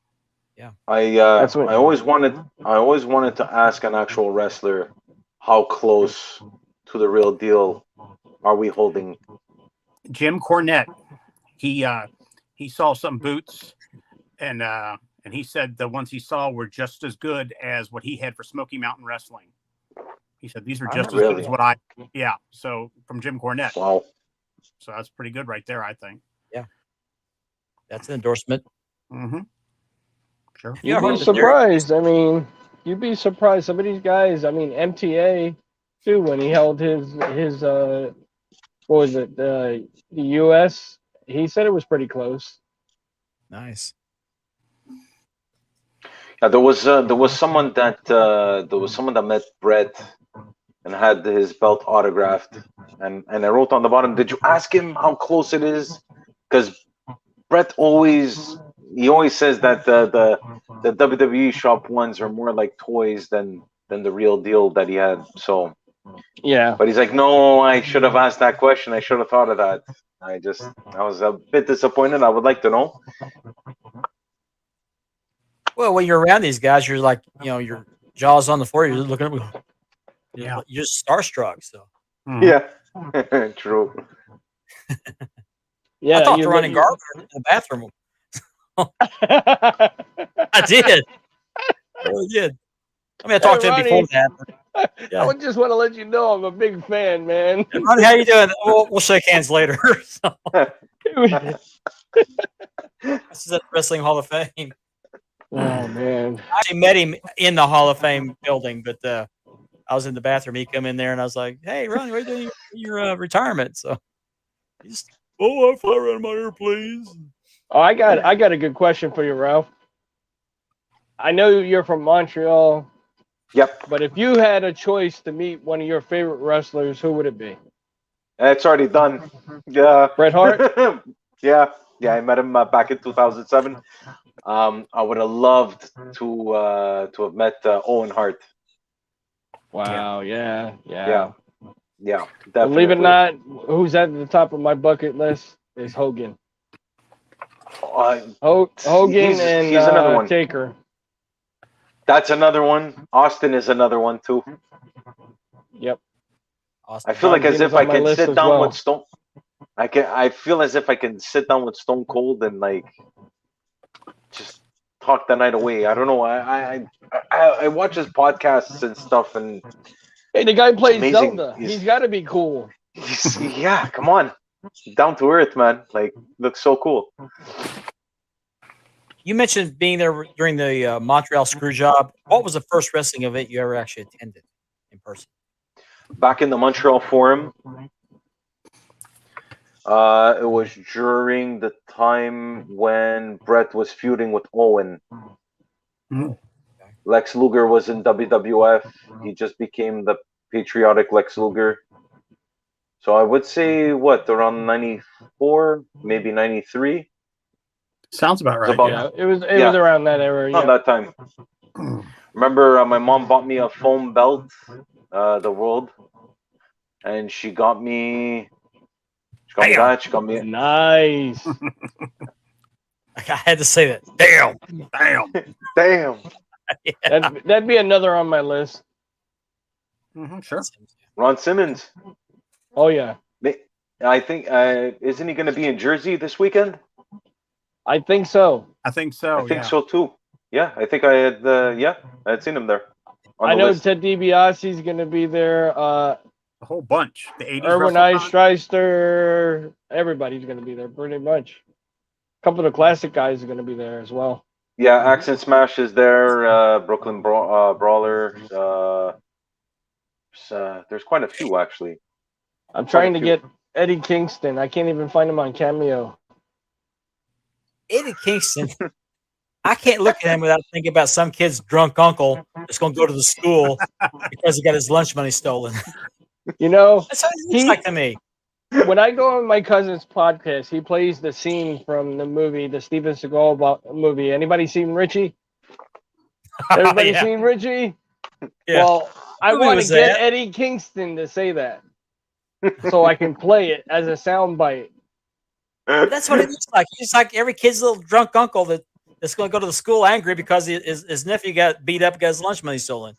I That's what- I always wanted to ask an actual wrestler how close to the real deal are we holding. Jim Cornette, he saw some boots, and he said the ones he saw were just as good as what he had for Smoky Mountain Wrestling. He said these are just as good Really? as what I. Yeah. So from Jim Cornette. Wow. So that's pretty good right there, I think. that's an endorsement. Mm-hmm. Sure. Yeah, You'd I've be heard of Derek. surprised. I mean, you'd be surprised. Some of these guys. I mean, MTA too. When he held his what was it? The U.S. He said it was pretty close. Nice. Yeah, there was someone that met Brett and had his belt autographed, and I wrote on the bottom, did you ask him how close it is? Because Brett always says that the WWE shop ones are more like toys than the real deal that he had. So, Yeah. but he's like, no, I should have asked that question. I should have thought of that. I was a bit disappointed. I would like to know. Well, when you're around these guys, you're like, your jaw's on the floor. You're looking at them. Yeah. You're just starstruck. So Mhm. Yeah, true. Yeah. I talked you to look- Ronnie Garber in the bathroom. I did. I really did. I mean, I talked to him before Ronnie. that. But, I would just want to let you know I'm a big fan, man. Ronnie, how you doing? We'll shake hands later. So, this is at the Wrestling Hall of Fame. Oh man. I actually met him in the Hall of Fame building, but I was in the bathroom. He come in there, and I was like, "Hey, Ronnie, what are you doing in your retirement?" So he's, I fly around my airplanes. Oh, I got a good question for you, Ralph. I know you're from Montreal, Yep, but if you had a choice to meet one of your favorite wrestlers, who would it be? it's already done. Yeah, Bret Hart? yeah. I met him back in 2007. I would have loved to have met Owen Hart. Wow, yeah. Yeah, Believe it definitely. or not, who's at the top of my bucket list is Hogan. Hogan he's and another one. Taker. That's another one. Austin is another one too. Yep. Awesome. I feel like as Valentin if is on I my can list sit as down well. with Stone. I feel as if I can sit down with Stone Cold and like just talk the night away. I don't know. I watch his podcasts and stuff, and Hey, the guy plays amazing. Zelda. He's got to be cool. yeah, come on, down to earth, man. Like, looks so cool. You mentioned being there during the Montreal Screwjob. What was the first wrestling event you ever actually attended in person? Back in the Montreal Forum. It was during the time when Brett was feuding with Owen. Mhm. Lex Luger was in WWF. He just became the patriotic Lex Luger. So I would say around 94, maybe 93. Sounds about right. about- Yeah, it was Yeah. around that era. Around Yeah. that time. Remember, my mom bought me a foam belt, the World, and she got me that. She got me. Nice. I had to say that. Damn. Damn. Damn, That'd be another on my list. Sure. Ron Simmons. Oh yeah, I think isn't he going to be in Jersey this weekend? I think so. I think so. I think so too. Yeah, I think I had. I had seen him there. On I the know list. Ted DiBiase's going to be there. A whole bunch. The 80s. Erwin Eichstreister. Everybody's going to be there pretty much. A couple of the classic guys are going to be there as well. Yeah, Accent Smash is there. Brooklyn Brawler. There's quite a few actually. I'm trying to few. get Eddie Kingston. I can't even find him on Cameo. Eddie Kingston. I can't look at him without thinking about some kid's drunk uncle that's going to go to the school because he got his lunch money stolen. You know, That's how he looks like to me. when I go on my cousin's podcast, he plays the scene from the movie, the Steven Seagal movie. Anybody seen Richie? Everybody Yeah. seen Richie? Yeah. Well, I Movie want to was get that? Eddie Kingston to say that so I can play it as a soundbite. That's what it looks like. He's like every kid's little drunk uncle that's going to go to the school angry because his nephew got beat up, got his lunch money stolen.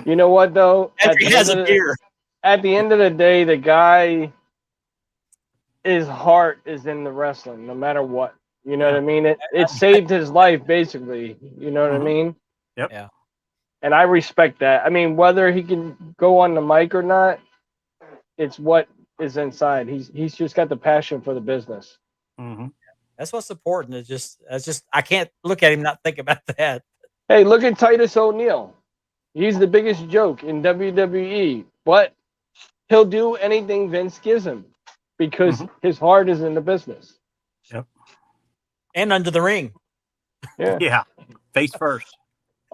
You know what, though? And he has a beer. At the end of the day, the guy, his heart is in the wrestling, no matter what. You know what I mean? It saved his life, basically. You know what I mean? Yep. Yeah. And I respect that. I mean, whether he can go on the mic or not, it's what is inside. He's just got the passion for the business. Mm-hmm. That's what's important. It's just I can't look at him and not think about that. Hey, look at Titus O'Neil. He's the biggest joke in WWE, but he'll do anything Vince gives him because his heart is in the business. And under the ring. Yeah. Yeah. Face first.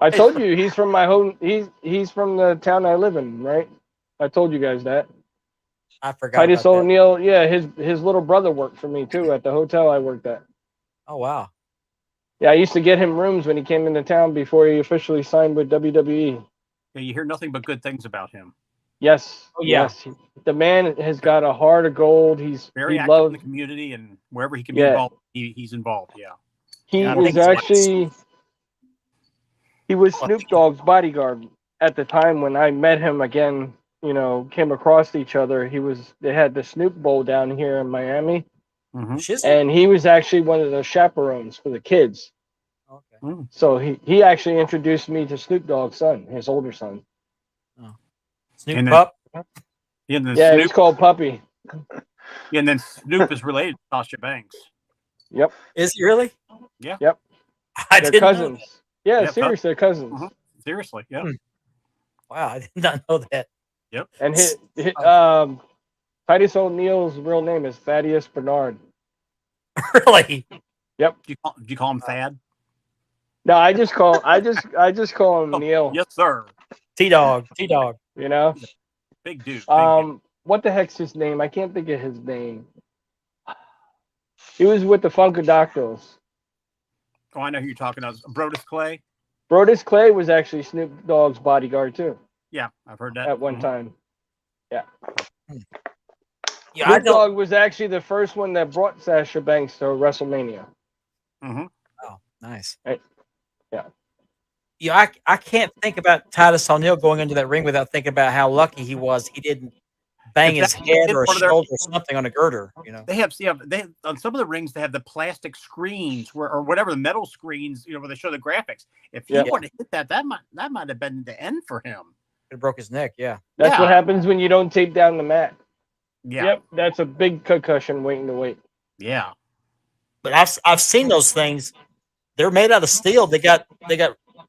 I told you he's from my home. He's from the town I live in, right? I told you guys that. I forgot. Titus about that. O'Neil, yeah, his little brother worked for me too at the hotel I worked at. Oh wow. Yeah, I used to get him rooms when he came into town before he officially signed with WWE. Yeah, you hear nothing but good things about him. Yes. Oh, yeah. Yes. The man has got a heart of gold. Very he active loves. in the community, and wherever he can be Yeah. involved, he's involved. Yeah. He Yeah, I was think it's actually. He was Snoop Dogg's bodyguard at the time when I met him again. You know, came across each other. They had the Snoop Bowl down here in Miami. Mhm. Shizzle. and he was actually one of the chaperones for the kids. Okay. So he actually introduced me to Snoop Dogg's son, his older son. Snoop And then- Pup. Yeah, and then Yeah, Snoop, he's called Puppy. yeah, and then Snoop is related to Sasha Banks. Yep, Is he really? Yeah. Yep. I they're didn't know cousins. that. Yeah, Yep, seriously, they're cousins. Mhm. Seriously, yeah. Hmm. Wow, I did not know that. And his Oh. Titus O'Neil's real name is Thaddeus Bernard. Really? Do you call him Thad? No, I just call him Oh, Neil. yes, sir. T-Dog. T-Dog. You know. Big dude. Big dude. What the heck's his name? I can't think of his name. He was with the Funkadactyls. Oh, I know who you're talking about. Brodus Clay. Brodus Clay was actually Snoop Dogg's bodyguard too Yeah, I've heard that at one Mhm. time. Yeah, I Snoop don't. Dogg was actually the first one that brought Sasha Banks to WrestleMania. Mhm. Oh, nice. Right. Yeah. Yeah, I can't think about Titus O'Neil going into that ring without thinking about how lucky he was he didn't bang his Exactly. head or a Part of their- shoulder or something on a girder. You know. They have on some of the rings they have the plastic screens or whatever the metal screens, where they show the graphics. If he Yeah. would have hit that might have been the end for him. It broke his neck. Yeah. That's what Yeah. happens when you don't tape down the mat. Yeah. Yep, that's a big concussion waiting to wait. Yeah. But I've seen those things. They're made out of steel. They got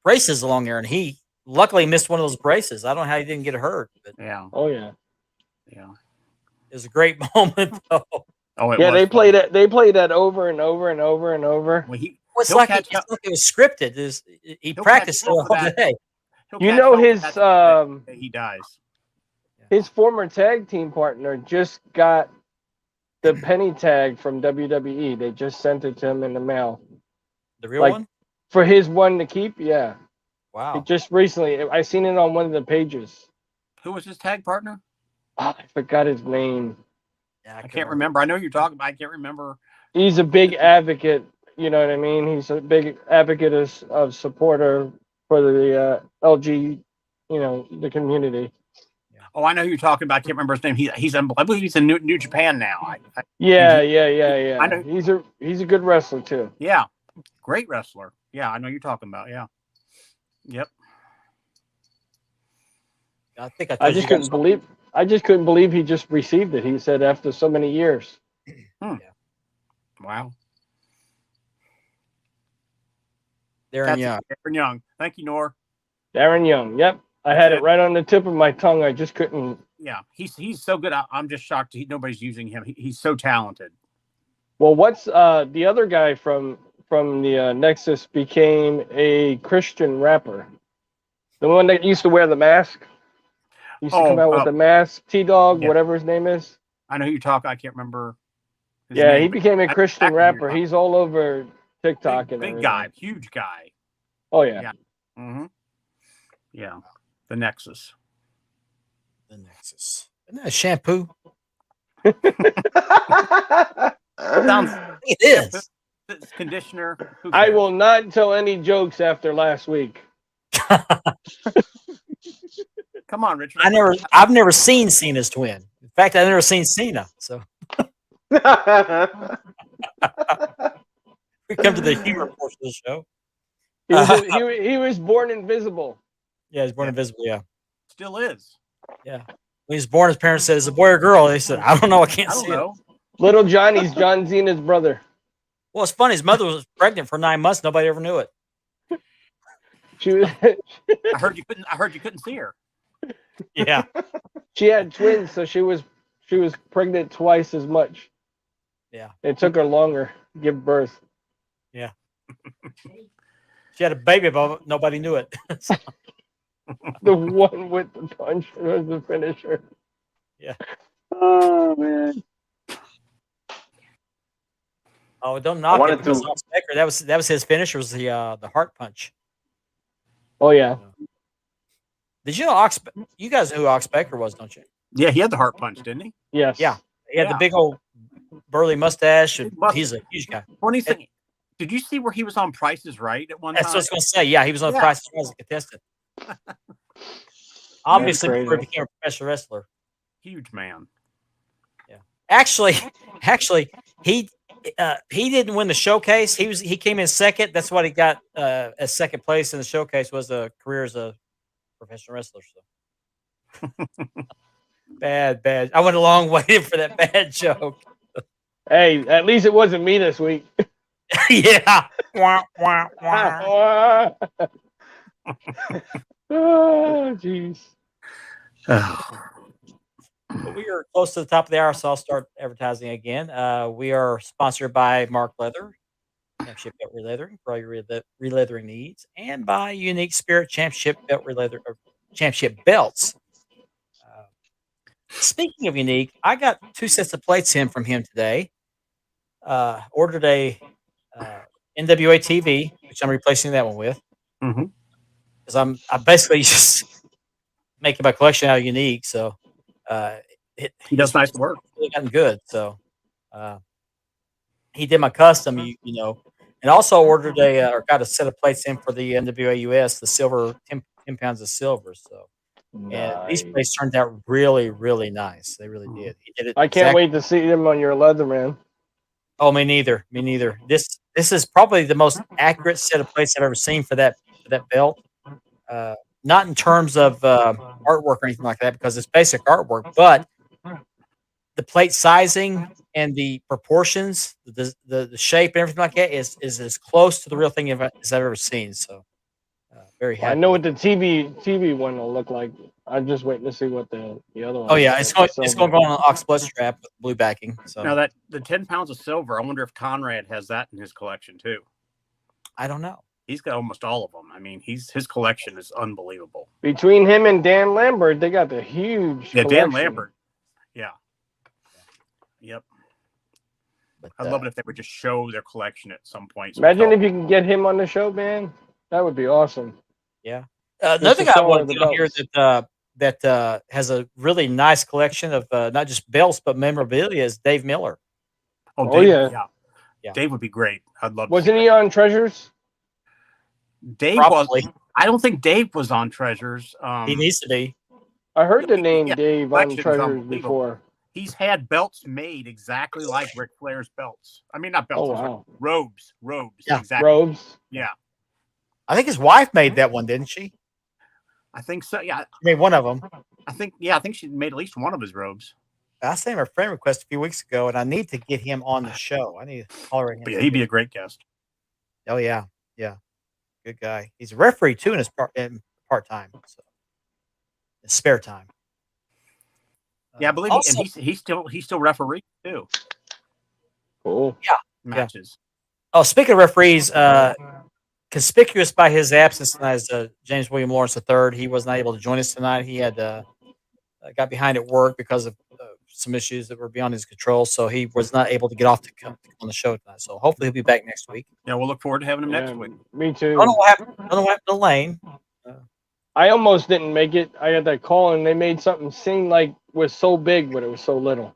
braces along there, and he luckily missed one of those braces. I don't know how he didn't get hurt, but Yeah. Oh yeah. Yeah. it was a great moment. Though. Oh, it Yeah, was they fun. played it. They played that over and over and over and over. Well, It's He'll like catch it's up. like it was scripted. He He'll practiced catch it up all for that. day. he'll You catch know up with his that the day he dies. his former tag team partner just got the penny tag from WWE. They just sent it to him in the mail The real Like- one. for his one to keep. Yeah, Wow. it just recently. I seen it on one of the pages. Who was his tag partner? Oh, I forgot his name. Yeah, I can't remember. I know who you're talking about. I can't remember. He's a big advocate. You know what I mean? He's a big advocate of supporter for the LG. You know, the community. Oh, I know who you're talking about. I can't remember his name. I believe he's in New Japan now. Yeah, Mhm. yeah. I know. He's a good wrestler too. Yeah. Great wrestler. Yeah, I know you're talking about. Yeah. Yep. I think I I told just you guys. couldn't believe he just received it. He said after so many years. Wow. Darren Young. Darren Young. Thank you, Nor. Darren Young. Yep. I had it right on the tip of my tongue. I just couldn't. Yeah, he's so good. I'm just shocked nobody's using him. He's so talented. Well, what's the other guy from the Nexus became a Christian rapper? The one that used to wear the mask. Used to come out with the mask. T-Dog, yeah. whatever his name is. I know who you talk. I can't remember. His Yeah, name, he but became a I- Christian I know who rapper. you're He's all over TikTok big, and big everything. guy, huge guy. Oh yeah. Yeah. Mm-hmm. Yeah, the Nexus. The Nexus. Isn't that a shampoo? Sounds It is. it's conditioner. Who I cares? will not tell any jokes after last week. Come on, Richard. I've never seen Cena's twin. In fact, I've never seen Cena. So we come to the humor portion of the show. He was born invisible. Yeah, he's born invisible. Yeah. Still is. When he was born, his parents said, "Is it a boy or girl?" They said, "I don't know. I can't I don't see it." know. Little Johnny's John Cena's brother. Well, it's funny. His mother was pregnant for 9 months. Nobody ever knew it. She was, I heard you couldn't see her. Yeah. she had twins, so she was pregnant twice as much. Yeah. It took her longer to give birth. She had a baby, but nobody knew it. The one with the punch was the finisher. Yeah. Oh man. Oh, don't knock wanted it. Because to- Ox Baker, that was his finisher. Was the heart punch. Oh yeah. Did you know you guys know who Ox Baker was, don't you? Yeah, he had the heart punch, didn't he? Yes. Yeah. He had Yeah. the big old burly mustache, and Must- he's a huge guy. Funny thing, did you see where he was on Price is Right at one That's what I time? was going to say. Yeah, he was on the Yeah. Price is Right as a contestant. Obviously, crazy. before he became a professional wrestler. Huge man. Actually, he didn't win the showcase. He came in second. That's what he got as second place in the showcase was a career as a professional wrestler. So bad. I went a long way for that bad joke. Hey, at least it wasn't me this week. Yeah. Wah, wah, wah. Oh, jeez. But we are close to the top of the hour, so I'll start advertising again. We are sponsored by Mark Leather, Championship Belt Releathering for all your releathering needs, and by Unique Spirit Championship Belt Championship Belts. Speaking of Unique, I got 2 sets of plates in from him today. Ordered a NWA TV, which I'm replacing that one with. Mhm. Because I'm basically just making my collection out of Unique, so He does nice work. Really gotten good. So he did my custom, you know, and also ordered or got a set of plates in for the NWA US, the silver 10 pounds of silver. So and these plates turned out really, really nice. They really did. He did it. I can't wait to see them on your leather, man. Oh, me neither. Me neither. This is probably the most accurate set of plates I've ever seen for that belt. Not in terms of artwork or anything like that, because it's basic artwork, but the plate sizing and the proportions, the shape and everything like that is as close to the real thing as I've ever seen. So very happy. I know what the TV one will look like. I'm just waiting to see what the other one. Oh yeah, it's going to go on an ox blood strap with blue backing. So Now the 10 pounds of silver, I wonder if Conrad has that in his collection too. I don't know. He's got almost all of them. I mean, his collection is unbelievable. Between him and Dan Lambert, they got the huge. Yeah, collection. Dan Lambert. Yeah. Yep. But, I'd love it if they would just show their collection at some point. Imagine if you can get him on the show, man. That would be awesome. Yeah. Another to guy I show wanted the to get on here belts. that has a really nice collection of not just belts but memorabilia is Dave Miller. Oh, Oh, Dave, yeah. yeah. Dave would be great. I'd love to Wasn't see he that. on Treasures? Dave Probably. was. I don't think Dave was on Treasures. He needs to be. I heard the Yeah, name yeah, Dave on collection's Treasures unbelievable. before. He's had belts made exactly like Ric Flair's belts. I mean, not belts. Oh I'm sorry, wow, robes. Yeah. Exactly. robes. Yeah, I think his wife made that one, didn't she? I think so. Yeah, She made one of them. I think she made at least one of his robes. I sent him a friend request a few weeks ago, and I need to get him on the show. I need to call him. But yeah, he'd be a great guest. Oh yeah, good guy. He's a referee too in his part time, so in spare time. Yeah, I believe also, and he's still referee too. Cool. Matches. Oh, speaking of referees, conspicuous by his absence tonight is James William Lawrence III. He was not able to join us tonight. He had got behind at work because of some issues that were beyond his control, so he was not able to get off to come on the show tonight. So hopefully he'll be back next week. Yeah, we'll look forward to having him next Yeah, week. Me I too. don't know what happened. I don't know what happened to Lane. I almost didn't make it. I had that call, and they made something seem like was so big, but it was so little.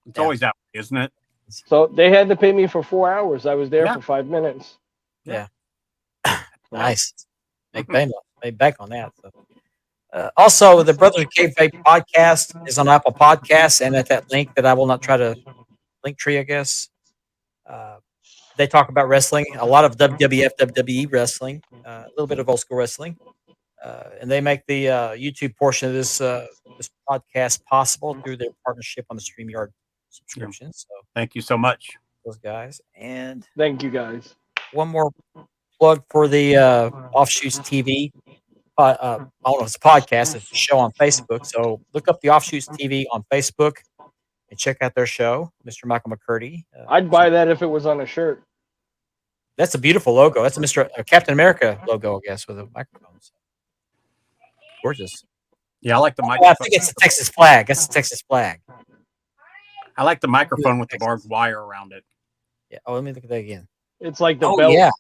It's always that way, isn't it? So they had to pay me for 4 hours. I was there Yeah. for 5 minutes. Nice. Make back on that. So. Also, the Brothers of Kayfabe podcast is on Apple Podcasts, and at that link that I will not try to link tree, I guess. They talk about wrestling, a lot of WWF, WWE wrestling, a little bit of old school wrestling, and they make the YouTube portion of this podcast possible through their partnership on the StreamYard subscription. So Thank you so much. those guys, and Thank you guys. one more plug for the Offshoots TV. I don't know, it's a podcast. It's a show on Facebook. So look up the Offshoots TV on Facebook and check out their show, Mr. Michael McCurdy. I'd buy that if it was on a shirt. That's a beautiful logo. That's a Mr. Captain America logo, I guess, with a microphone. So, gorgeous. Yeah, I like the Oh, I microphone. think it's the Texas flag. That's the Texas flag. I like the microphone with the barbed wire around it. Yeah. Oh, let me look at that again. It's like the Oh, belt. yeah.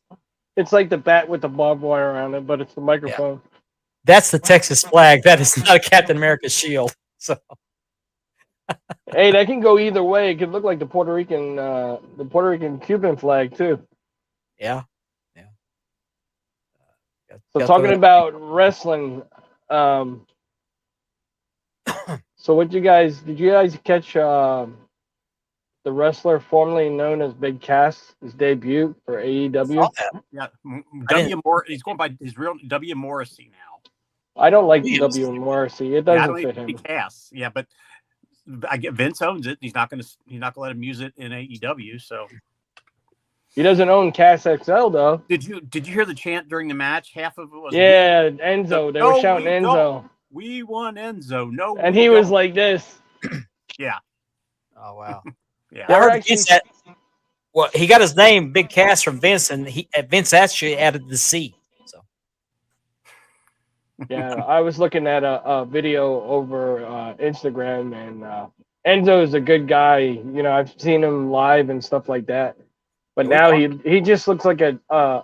It's like the bat with the barbed wire around it, but it's the microphone. That's the Texas flag. That is not a Captain America shield. So, Hey, that can go either way. It could look like the Puerto Rican Cuban flag too. yeah. So talking about wrestling, so what did you guys catch the wrestler formerly known as Big Cass, his debut for AEW. Saw that. Yeah, didn't- He's going by his real W. Morrissey now. I don't like Williams. W. Morrissey. It Yeah, I doesn't don't fit even him. Cass. Yeah, but I get Vince owns it. He's not going to let him use it in AEW. So He doesn't own Cass XL though. did you hear the chant during the match? Half of it was Yeah, Enzo. They were No, shouting we Enzo, don't. We won Enzo. No, and we he was don't. like this. Yeah, Oh wow. yeah. They I were heard actually- Vince that. Well, he got his name Big Cass from Vince, and Vince actually added the C. So Yeah, I was looking at a video over Instagram, and Enzo is a good guy. You know, I've seen him live and stuff like that. But Yeah, we now he just looks like a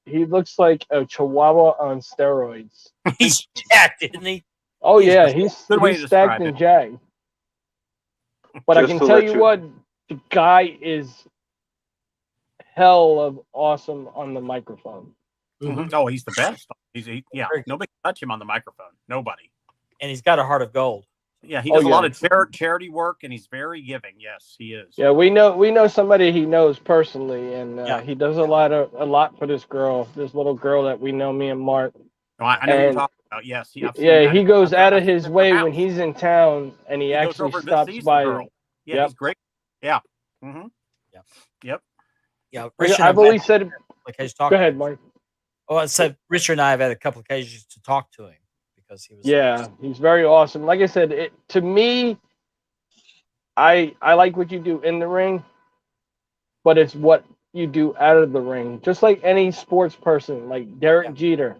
Chihuahua on steroids. he's jacked, isn't he? Oh He's yeah, just- he's Good way to stacked describe and it. jacked. But I Just can to tell let you you- what, the guy is hell of awesome on the microphone. Oh, he's the best. Yeah. Very good. Nobody can touch him on the microphone. Nobody. And he's got a heart of gold. Yeah, he Oh, does a lot yeah. of charity work, and he's very giving. Yes, he is. Yeah, we know somebody he knows personally, and Yeah. he does a lot for this little girl that we know, me and Mark. No, I know what you're And- talking about. Yes, Yeah, he goes out of his way house. when he's in town, and he He goes actually over to stops see the by. girl. Yeah, Yep. he's great. Yeah. Mm-hmm. Yeah, Richard and I've I always said, had a couple occasions to talk go to ahead, him. Mark. Oh, I said Richard and I have had a couple occasions to talk to him because he was. Yeah, he's very awesome. Like I said, to me, I like what you do in the ring, but it's what you do out of the ring. Just like any sports person, like Derek Yeah. Jeter,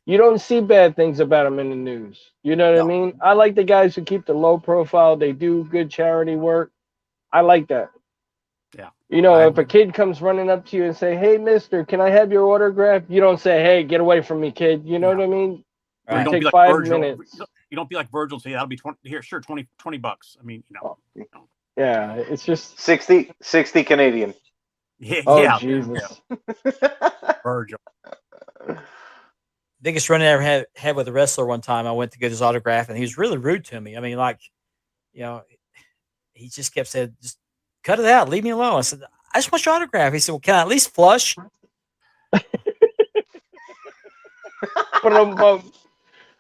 you don't see bad things about him in the news. You know what I No. mean? I like the guys who keep the low profile. They do good charity work. I like that. Yeah. You know, I- if a kid comes running up to you and say, "Hey, mister, can I have your autograph?" You don't say, "Hey, get away from me, kid." You know Yeah. what I mean? You Right. don't Take be like 5 Virgil. minutes. You don't be like Virgil and say that'll be 20 here, sure, $20. I mean, Yeah, it's just 60 Canadian. yeah, oh yeah, Jesus. Virgil. Biggest run I ever had with a wrestler one time. I went to get his autograph, and he was really rude to me. I mean, like, you know, he just kept saying, "Just cut it out, leave me alone." I said, "I just want your autograph." He said, "Well, can I at least flush?"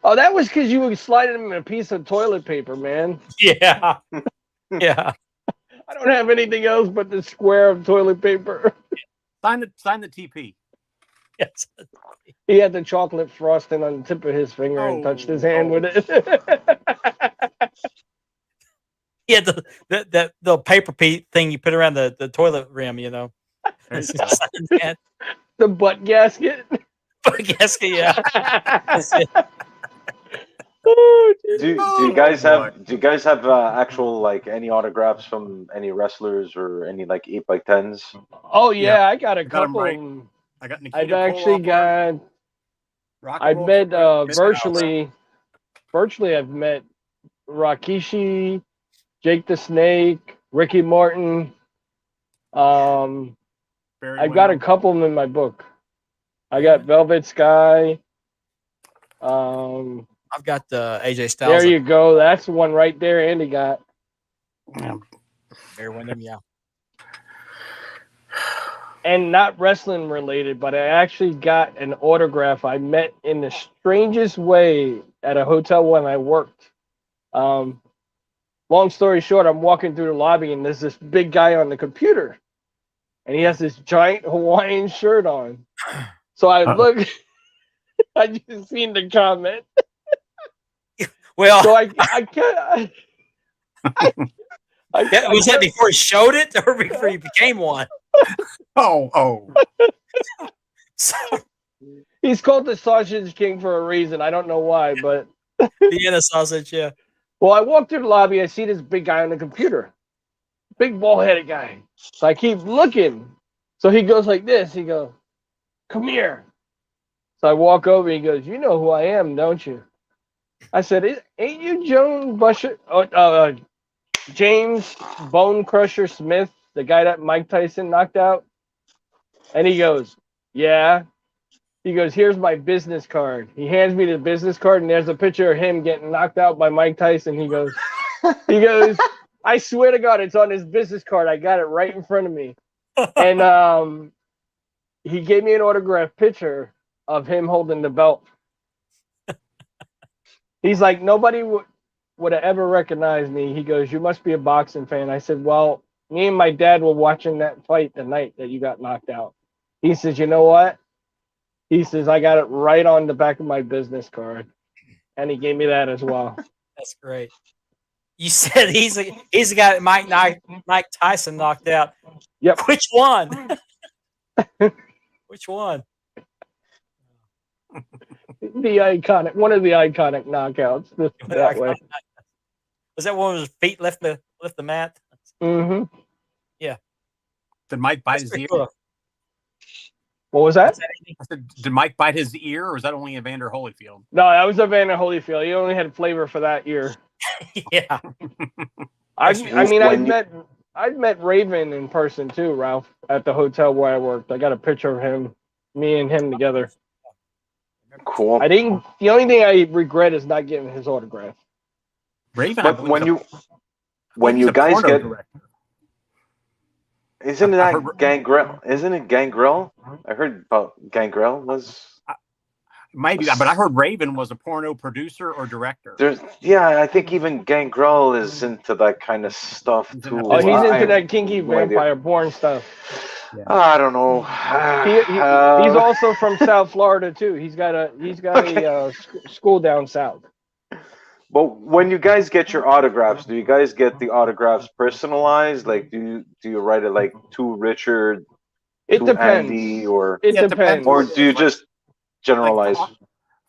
Oh, that was because you were sliding him in a piece of toilet paper, man. Yeah, yeah. I don't have anything else but the square of toilet paper. Sign the TP. Yes. He had the chocolate frosting on the tip of his finger and touched his hand with it. Yeah, the paper thing you put around the toilet rim, you know. There you go. Yeah, The butt gasket. yes, yeah. That's it. Oh, geez. Do you guys have actual like any autographs from any wrestlers or any like 8x10s? Oh, yeah, I got a got 'em couple. right. of 'em. I got Nikita I've actually Koloff, got. Rock I and Roll met Express, virtually. I've met Rakishi, Jake the Snake, Ricky Martin. Barry I've got a Windham. couple of them in my book. I got Velvet Sky. I've got AJ Styles. There you go. That's the one right there. Andy got. Yeah. Barry Windham, yeah. And not wrestling related, but I actually got an autograph I met in the strangest way at a hotel when I worked. Long story short, I'm walking through the lobby and there's this big guy on the computer. And he has this giant Hawaiian shirt on. So I look, I just seen the comment. Well, So I can't. was that before he showed it or before he became one? Oh. So, He's called the Sausage King for a reason. I don't know why, but Vienna sausage, yeah. well, I walk through the lobby. I see this big guy on the computer, big bald-headed guy. So I keep looking. So he goes like this. He goes, "Come here." So I walk over. He goes, "You know who I am, don't you?" I said, "Ain't you James Bone Crusher Smith, the guy that Mike Tyson knocked out?" And he goes, "Yeah." He goes, "Here's my business card." He hands me the business card, and there's a picture of him getting knocked out by Mike Tyson. He goes, I swear to God, it's on his business card. I got it right in front of me. And he gave me an autographed picture of him holding the belt. He's like, nobody would have ever recognized me. He goes, you must be a boxing fan. I said, well, me and my dad were watching that fight the night that you got knocked out. He says, you know what? He says, I got it right on the back of my business card. And he gave me that as well. That's great. You said he's the guy that Mike Tyson knocked out. Yep. Which one? Which one? One of the iconic knockouts. That way. Was that one where his feet left the mat? Mm-hmm. Did Mike bite That's his pretty ear? cool. What was that? I said, did Mike bite his ear, or was that only Evander Holyfield? No, that was Evander Holyfield. He only had flavor for that year. Yeah. I've met Raven in person too, Ralph, at the hotel where I worked. I got a picture of him, me and him together. Cool. The only thing I regret is not getting his autograph. Raven, But when you guys get, isn't that Gangrel? Isn't it Gangrel? I heard about Gangrel was. Maybe, but I heard Raven was a porno producer or director. I think even Gangrel is into that kind of stuff too. Oh, he's into that kinky vampire porn stuff. Yeah. I don't know. He's also from South Florida too. He's got a school down south. But when you guys get your autographs, do you guys get the autographs personalized? Like, do you write it like to Richard, It to depends. Andy, or It depends. or do you just generalize?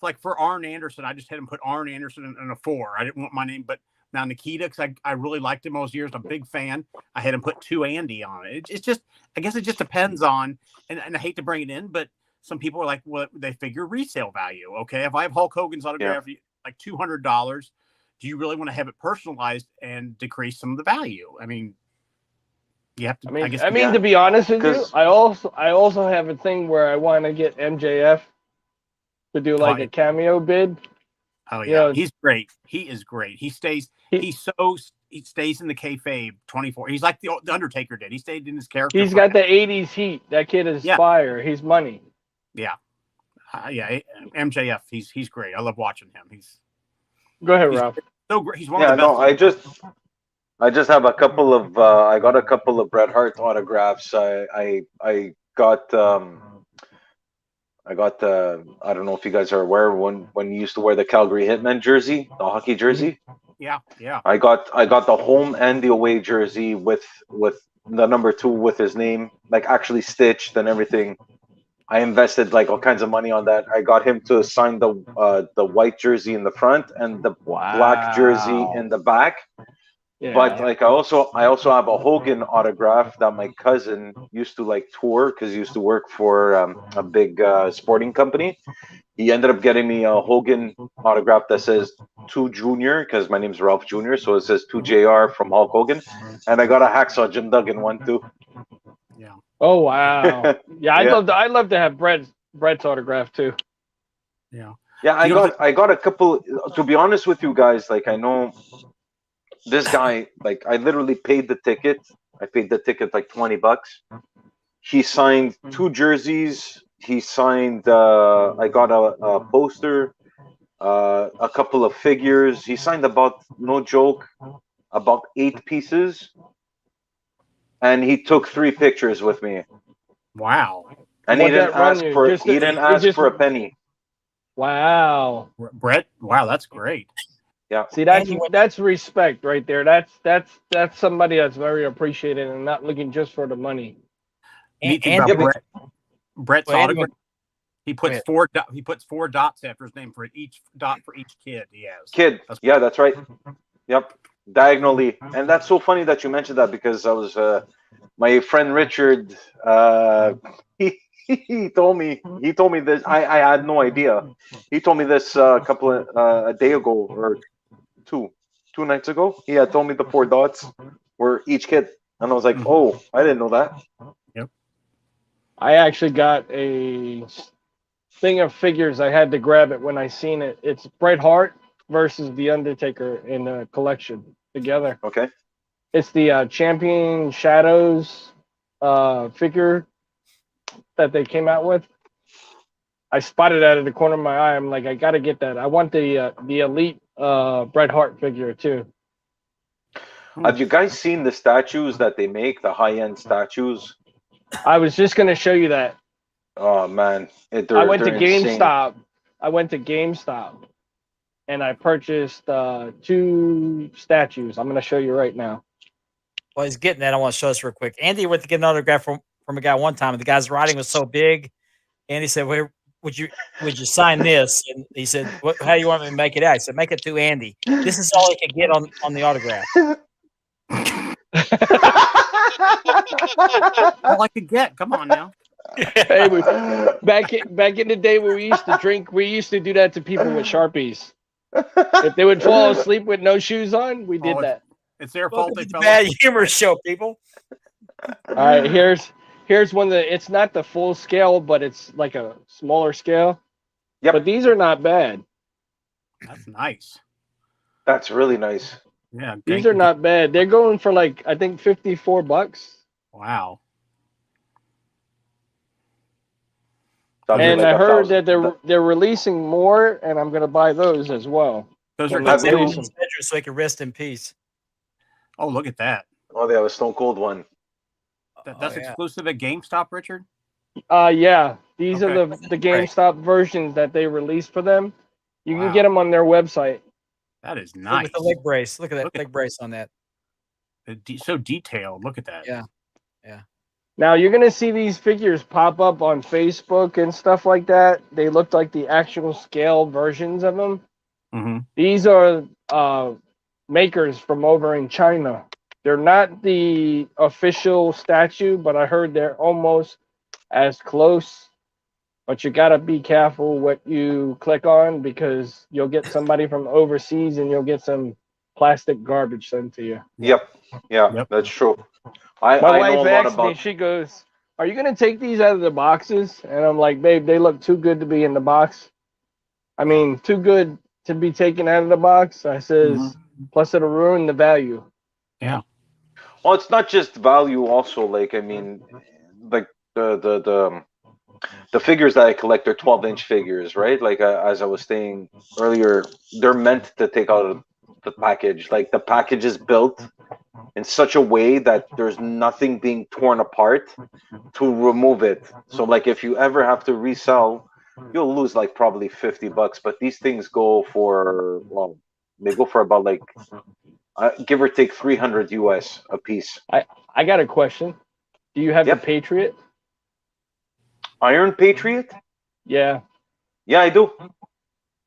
Like for Arn Anderson, I just had him put Arn Anderson in a 4. I didn't want my name, but now Nikita, because I really liked him those years. I'm a big fan. I had him put 2 Andy on it. It's just, I guess it just depends on, and I hate to bring it in, but some people are like, well, they figure resale value. Okay, if I have Hulk Hogan's autograph, like $200, do you really want to have it personalized and decrease some of the value? I mean, you have to. I mean, to be honest with you, I also have a thing where I want to get MJF to do like a cameo bid. Oh yeah, he's great. He is great. He stays in the kayfabe 24. He's like the Undertaker did. He stayed in his character. He's got the 80s heat. That kid is fire. He's money. Yeah. MJF, he's great. I love watching him. Go ahead, Ralph. So great. He's one of the best. I just have a couple of I got a couple of Bret Hart autographs. I got I don't know if you guys are aware when you used to wear the Calgary Hitmen jersey, the hockey jersey. Yeah. I got the home and the away jersey with the number 2 with his name, like actually stitched and everything. I invested like all kinds of money on that. I got him to sign the white jersey in the front and the black jersey in the back. Yeah. But like I also have a Hogan autograph that my cousin used to like tour because he used to work for a big sporting company. He ended up getting me a Hogan autograph that says to Junior because my name's Ralph Jr. So it says to JR from Hulk Hogan, and I got a Hacksaw Jim Duggan one too. Yeah. Oh wow. Yeah, I'd love to have Brett's autograph too. Yeah. Yeah, I got a couple. To be honest with you guys, like I know. This guy, like, I literally paid the ticket. I paid the ticket like $20. He signed 2 jerseys. He signed. I got a poster, a couple of figures. He signed about, no joke, about 8 pieces. And he took 3 pictures with me. Wow! And he didn't ask for a penny. Wow, Brett! Wow, that's great. Yeah. See, that's respect right there. That's somebody that's very appreciated and not looking just for the money. Brett's autograph. He puts 4 dots after his name for each dot for each kid he has. That's right. Yep, diagonally, and that's so funny that you mentioned that because I was my friend Richard. He told me this. I had no idea. He told me this a day ago or two nights ago. He had told me the 4 dots were each kid, and I was like, "Oh, I didn't know that." Yep. I actually got a thing of figures. I had to grab it when I seen it. It's Bret Hart versus The Undertaker in a collection together. Okay. It's the Champion Shadows figure that they came out with. I spotted that at the corner of my eye. I'm like, I gotta get that. I want the Elite Bret Hart figure too. Have you guys seen the statues that they make? The high-end statues. I was just gonna show you that. Oh man, I went to they're insane. GameStop. And I purchased 2 statues. I'm gonna show you right now. Well, he's getting that. I want to show us real quick. Andy went to get an autograph from a guy one time, and the guy's writing was so big. Andy said, "Where would you sign this?" And he said, "How do you want me to make it out?" He said, "Make it to Andy." This is all he could get on the autograph. All I could get. Come on now. Hey, back in the day when we used to drink, we used to do that to people with Sharpies. If they would fall asleep with no shoes on, we did that. It's their fault Welcome they to the fell Bad asleep. Humor Show, people. All right, here's one that it's not the full scale, but it's like a smaller scale. Yep. But these are not bad. That's nice. That's really nice. Yeah. These are not bad. They're going for like I think $54. Wow. That'd be And like I heard 1,000. that they're releasing more, and I'm gonna buy those as well. Those are Well, Let's that's leave him in awesome. his bedroom so he can rest in peace. Oh, look at that. Oh, they have a Stone Cold one. That's Oh, yeah. exclusive at GameStop, Richard. Yeah, these are Okay. the GameStop versions that they released for them. You Wow. can get them on their website. That is Look nice. With the leg brace. Look at that Look at- leg brace on that. So detailed. Look at that. Yeah. Now you're gonna see these figures pop up on Facebook and stuff like that. They look like the actual scale versions of them. Mm-hmm. These are makers from over in China. They're not the official statue, but I heard they're almost as close. But you gotta be careful what you click on because you'll get somebody from overseas and you'll get some plastic garbage sent to you. Yep. Yeah, Yep. that's true. I My know wife a lot asked me, about. she goes, "Are you gonna take these out of the boxes?" And I'm like, "Babe, they look too good to be in the box. I mean, too good to be taken out of the box." I says, "Plus it'll ruin the value." Well, it's not just value. Also, like I mean, like the figures that I collect are 12-inch figures, right? Like as I was saying earlier, they're meant to take out of the package. Like the package is built in such a way that there's nothing being torn apart to remove it. So like if you ever have to resell, you'll lose like probably $50. But these things go for they go for about like give or take 300 US a piece. I got a question. Do you have Yep. the Patriot? Iron Patriot? Yeah, Yeah, I do.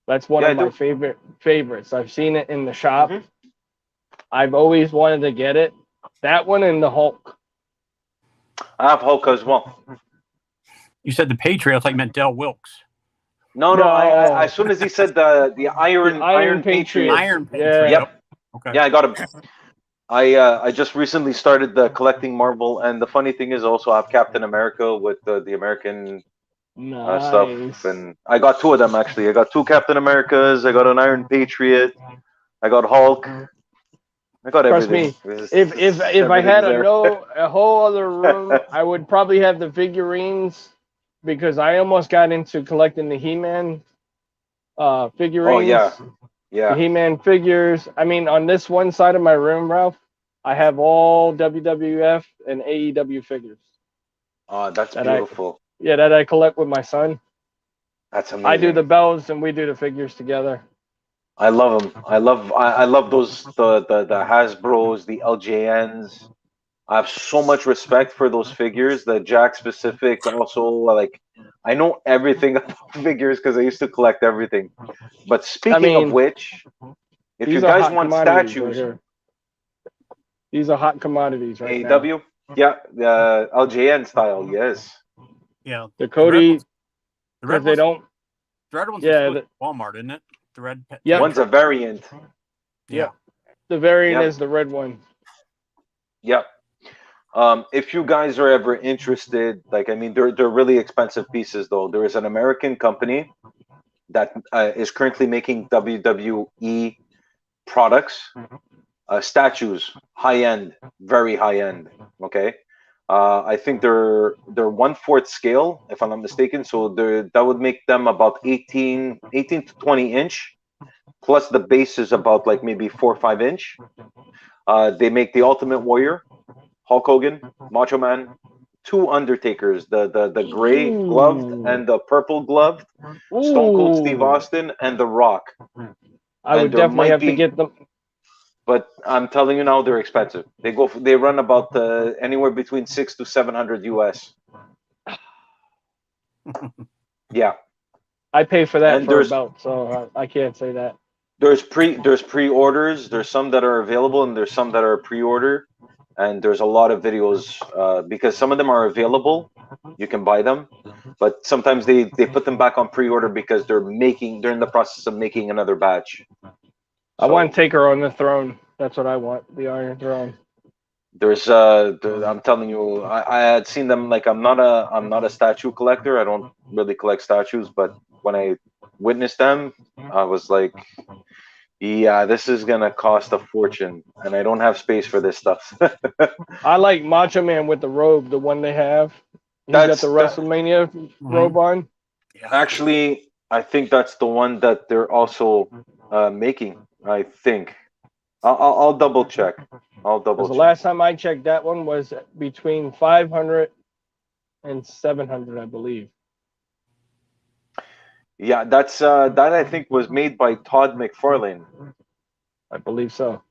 that's one Yeah, of I my do. favorites. I've seen it in the shop. Mhm. I've always wanted to get it. That one and the Hulk. I have Hulk as well. You said the Patriot. I thought you meant Del Wilkes. No, No. I as soon as he said the Iron Patriot. Iron Yeah. Patriot. Yep. Okay. Yeah, I got him. I just recently started collecting Marvel, and the funny thing is also I have Captain America with the American Nice. stuff, and I got 2 of them actually. I got 2 Captain Americas. I got an Iron Patriot. I got Hulk. I got Trust everything. If I had Everything's a whole other room, I would probably have the figurines because I almost got into collecting the He-Man figurines. Oh yeah, The yeah. He-Man figures. I mean, on this one side of my room, Ralph, I have all WWF and AEW figures. That's That beautiful. Yeah, that I collect with my son. That's amazing. I do the bells and we do the figures together. I love them. I love those the Hasbros, the LJNs. I have so much respect for those figures. The Jack specific, also like I know everything about figures because I used to collect everything. But speaking of which, if you These are guys hot want commodities statues, right here. These are hot commodities right now. AEW, yeah, the LJN style, yes. Yeah. The Cody, The because red they one's, don't. the red one's Yeah, exclusive to Walmart, isn't it? The red. Yep. One's a variant. Yeah. The variant Yep. is the red one. Yep. If you guys are ever interested, like I mean, they're really expensive pieces though. There is an American company that is currently making WWE products. statues, high end, very high end. Okay, I think they're 1/4 scale, if I'm not mistaken. So that would make them about 18 to 20 inch. Plus the base is about like maybe 4 or 5 inch. They make the Ultimate Warrior, Hulk Hogan, Macho Man, 2 Undertakers, the gray gloved and the purple gloved, Stone Cold Steve Ooh. Austin, and The Rock. I would And there definitely might have to be- get them. But I'm telling you now, they're expensive. They run about anywhere between 600 to 700 US. Yeah, I pay for that And for a there's- belt, so I can't say that. there's pre-orders. There's some that are available, and there's some that are pre-order. And there's a lot of videos because some of them are available. You can buy them, but sometimes they put them back on pre-order because they're in the process of making another batch. I want to take her on the throne. That's what I want, the Iron Throne. There's I'm telling you, I had seen them. Like I'm not a statue collector. I don't really collect statues, but when I witnessed them, I was like, yeah, this is gonna cost a fortune, and I don't have space for this stuff. I like Macho Man with the robe, the one they have. He's got the That's- WrestleMania robe on. Yeah. Actually, I think that's the one that they're also making. I think. I'll double check. I'll double Because the check. last time I checked, that one was between 500 and 700, I believe. Yeah, that's that I think was made by Todd McFarlane. I believe so.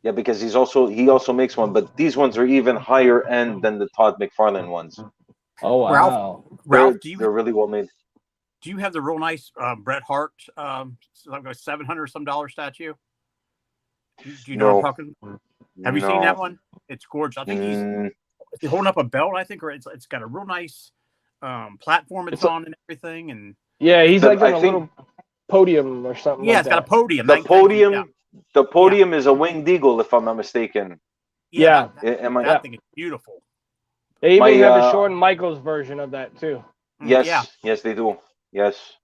Yeah, because he also makes one, but these ones are even higher end than the Todd McFarlane ones. Oh wow! Ralph, They're really well made. do you have the real nice Bret Hart like a $700 some statue? Do you know what I'm talking? Have you seen that one? It's gorgeous. I think he's holding up a belt. I think, or it's got a real nice platform it's on and everything. And Yeah, he's like on I a think- little podium or something. yeah, like it's got a that. podium. The podium is a winged eagle, if I'm not mistaken. Yeah. That thing is beautiful. They even My, have a Shawn Michaels version of that too. Yes, Yeah. yes, they do. Yes.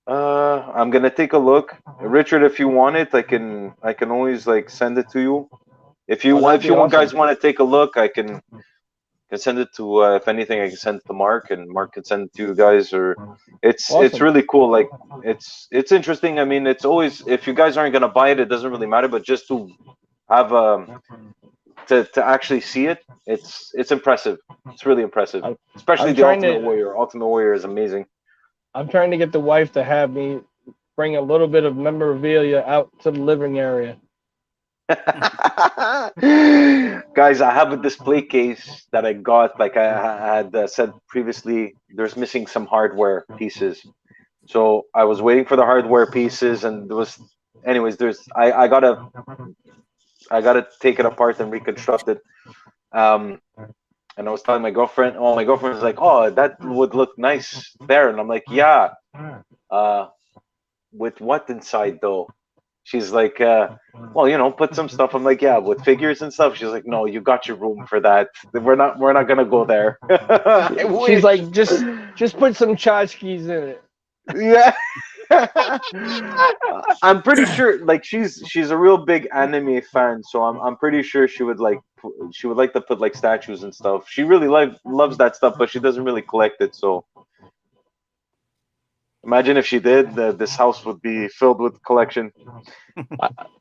I'm gonna take a look, Richard. If you want it, I can always like send it to you. If you that'd be awesome. guys want to take a look, I can send it to. If anything, I can send it to Mark, and Mark can send it to you guys. Or it's Awesome. really cool. Like it's interesting. I mean, it's always, if you guys aren't gonna buy it, it doesn't really matter. But just to have to actually see it, it's impressive. It's really impressive, especially I'm the trying Ultimate to- Warrior. Ultimate Warrior is amazing. I'm trying to get the wife to have me bring a little bit of memorabilia out to the living area. Guys, I have a display case that I got. Like I had said previously, there's missing some hardware pieces. So I was waiting for the hardware pieces, and there was, anyways, I gotta take it apart and reconstruct it. And I was telling my girlfriend, my girlfriend was like, "Oh, that would look nice there," and I'm like, "Yeah, with what inside though?" She's like, "Well, put some stuff." I'm like, "Yeah, with figures and stuff." She's like, "No, you got your room for that. We're not gonna go there." She's like, just put some tchotchkes in it. Yeah. I'm pretty sure, like, she's a real big anime fan, so I'm pretty sure she would like to put like statues and stuff. She really loves that stuff, but she doesn't really collect it. So imagine if she did, this house would be filled with collection.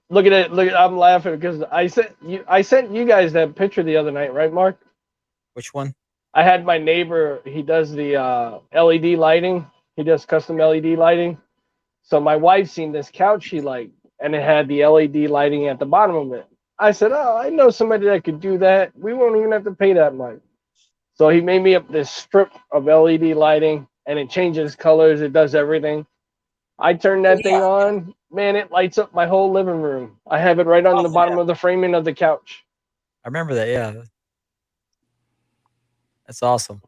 Look at it. I'm laughing because I sent you guys that picture the other night, right, Mark? Which one? I had my neighbor. He does the LED lighting. He does custom LED lighting. So my wife seen this couch she liked, and it had the LED lighting at the bottom of it. I said, "Oh, I know somebody that could do that. We won't even have to pay that much." So he made me up this strip of LED lighting, and it changes colors. It does everything. I turn that thing on, man. It lights up my whole living room. I have it right on the bottom of the framing of the couch. I remember that. Yeah, that's awesome.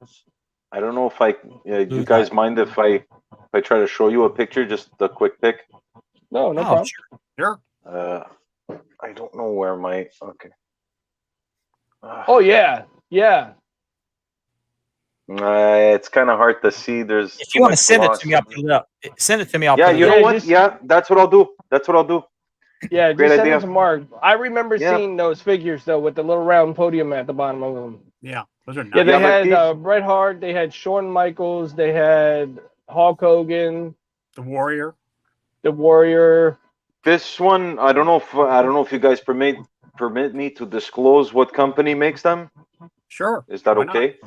I don't know if you guys mind if I try to show you a picture, just a quick pic. No Oh, problem. Sure. I don't know where my okay. Oh yeah, yeah. It's kind of hard to see. There's If too you want to much send it gloss. to me, I'll put it up. Send it to me. I'll Yeah, put it you up. know Yeah, what? just- Yeah, that's what I'll do. Yeah, Great just send idea. it to Mark. I remember Yeah. seeing those figures though with the little round podium at the bottom of them. Yeah, those are nice. Yeah, they Yeah, but had these- Bret Hart, they had Shawn Michaels, they had Hulk Hogan, The Warrior. the Warrior. This one, I don't know if you guys permit me to disclose what company makes them. Sure. Is that Why not? okay?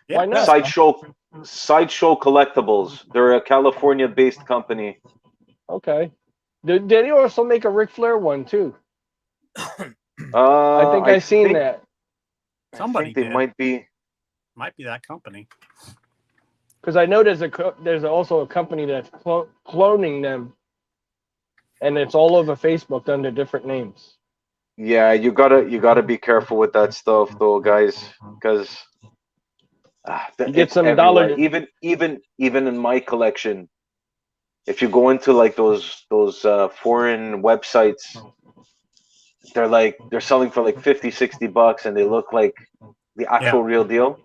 Yeah. Why not? Sideshow Collectibles. They're a California-based company. Okay. Did he also make a Ric Flair one too? Uh, I think I seen think- that Somebody I think they did. might be. Might be that company. because I know there's also a company that's cloning them, and it's all over Facebook under different names. Yeah, you gotta be careful with that stuff, though, guys, because You get it's some everywhere. dollar- Even in my collection, if you go into like those foreign websites, they're selling for like $50-$60, and they look like the actual real deal.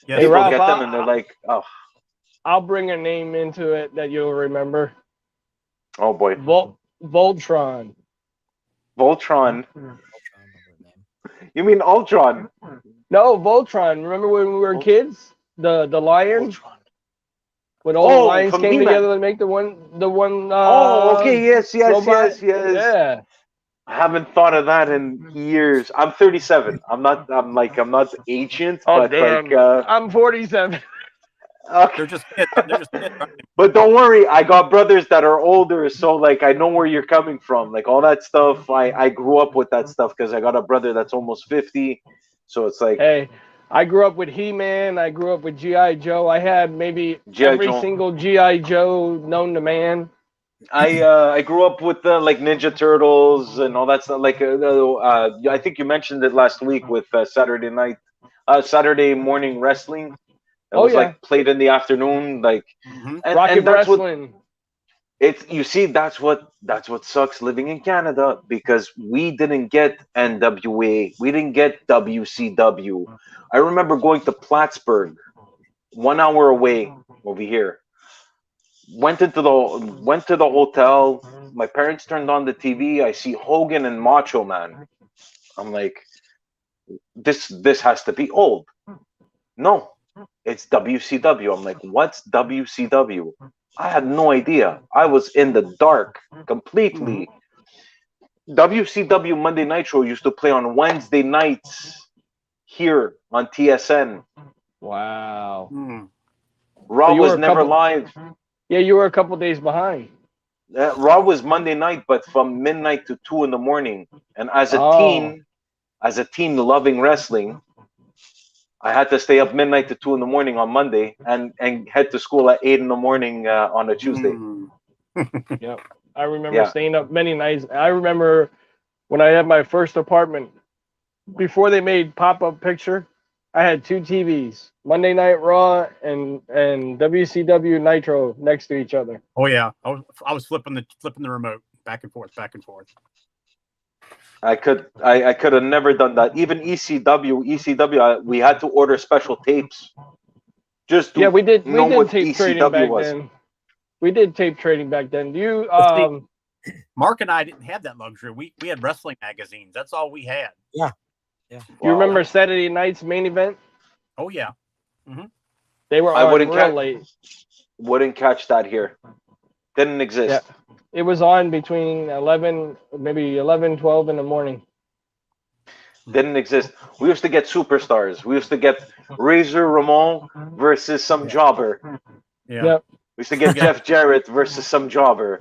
Yeah, Hey, People Ralph, get them, and they're like, I'll bring a name into it that you'll remember. oh boy, Voltron. Voltron. You mean Ultron? No, Voltron. Remember when we were kids? The lion? Voltron. When all the Oh, lions from came He-Man. together to make the one Oh, okay, yes. robot? Yes. Yeah. I haven't thought of that in years. I'm 37. I'm not ancient, Oh but damn. like I'm 47. okay. they're just kids. They're just kids. Aren't they? But don't worry, I got brothers that are older, so like I know where you're coming from. Like all that stuff, I grew up with that stuff because I got a brother that's almost 50. So it's like Hey, I grew up with He-Man. I grew up with G.I. Joe. I had maybe G.I. every Joe. single G.I. Joe known to man. I grew up with like Ninja Turtles and all that stuff. Like I think you mentioned it last week with Saturday morning wrestling. It Oh, was yeah. like played in the afternoon, like Mhm. Rocket and that's what Wrestling. it's. You see, that's what sucks living in Canada because we didn't get NWA, we didn't get WCW. I remember going to Plattsburgh, 1 hour away over here. Went to the hotel. My parents turned on the TV. I see Hogan and Macho Man. I'm like, this has to be old. No, it's WCW. I'm like, what's WCW? I had no idea. I was in the dark completely. WCW Monday Nitro used to play on Wednesday nights here on TSN. Wow. Mm. Raw you were was a never couple- live. Yeah, you were a couple days behind. Raw was Monday night, but from midnight to 2 in the morning. And as a teen loving wrestling, I had to stay up midnight to 2 in the morning on Monday and head to school at 8 in the morning on a Tuesday. Mm. Yep. I remember Yeah. staying up many nights. I remember when I had my first apartment, before they made pop-up picture, I had 2 TVs, Monday Night Raw and WCW Nitro next to each other. Oh yeah, I was flipping the remote back and forth. I could have never done that. Even ECW, we had to order special tapes. Just to Yeah, we did know what tape trading ECW back was. then. We did tape trading back then. Do you Let's Mark and I didn't have that luxury. We had wrestling magazines. That's all we had. you Wow. remember Saturday night's main event? Oh yeah. They were I on wouldn't real catch- late. Wouldn't catch that here. Didn't exist. It was on between 11, maybe 11, 12 in the morning. Didn't exist. We used to get superstars. We used to get Razor Ramon versus some jobber. Yeah. Yep. We used to get Jeff Jarrett versus some jobber.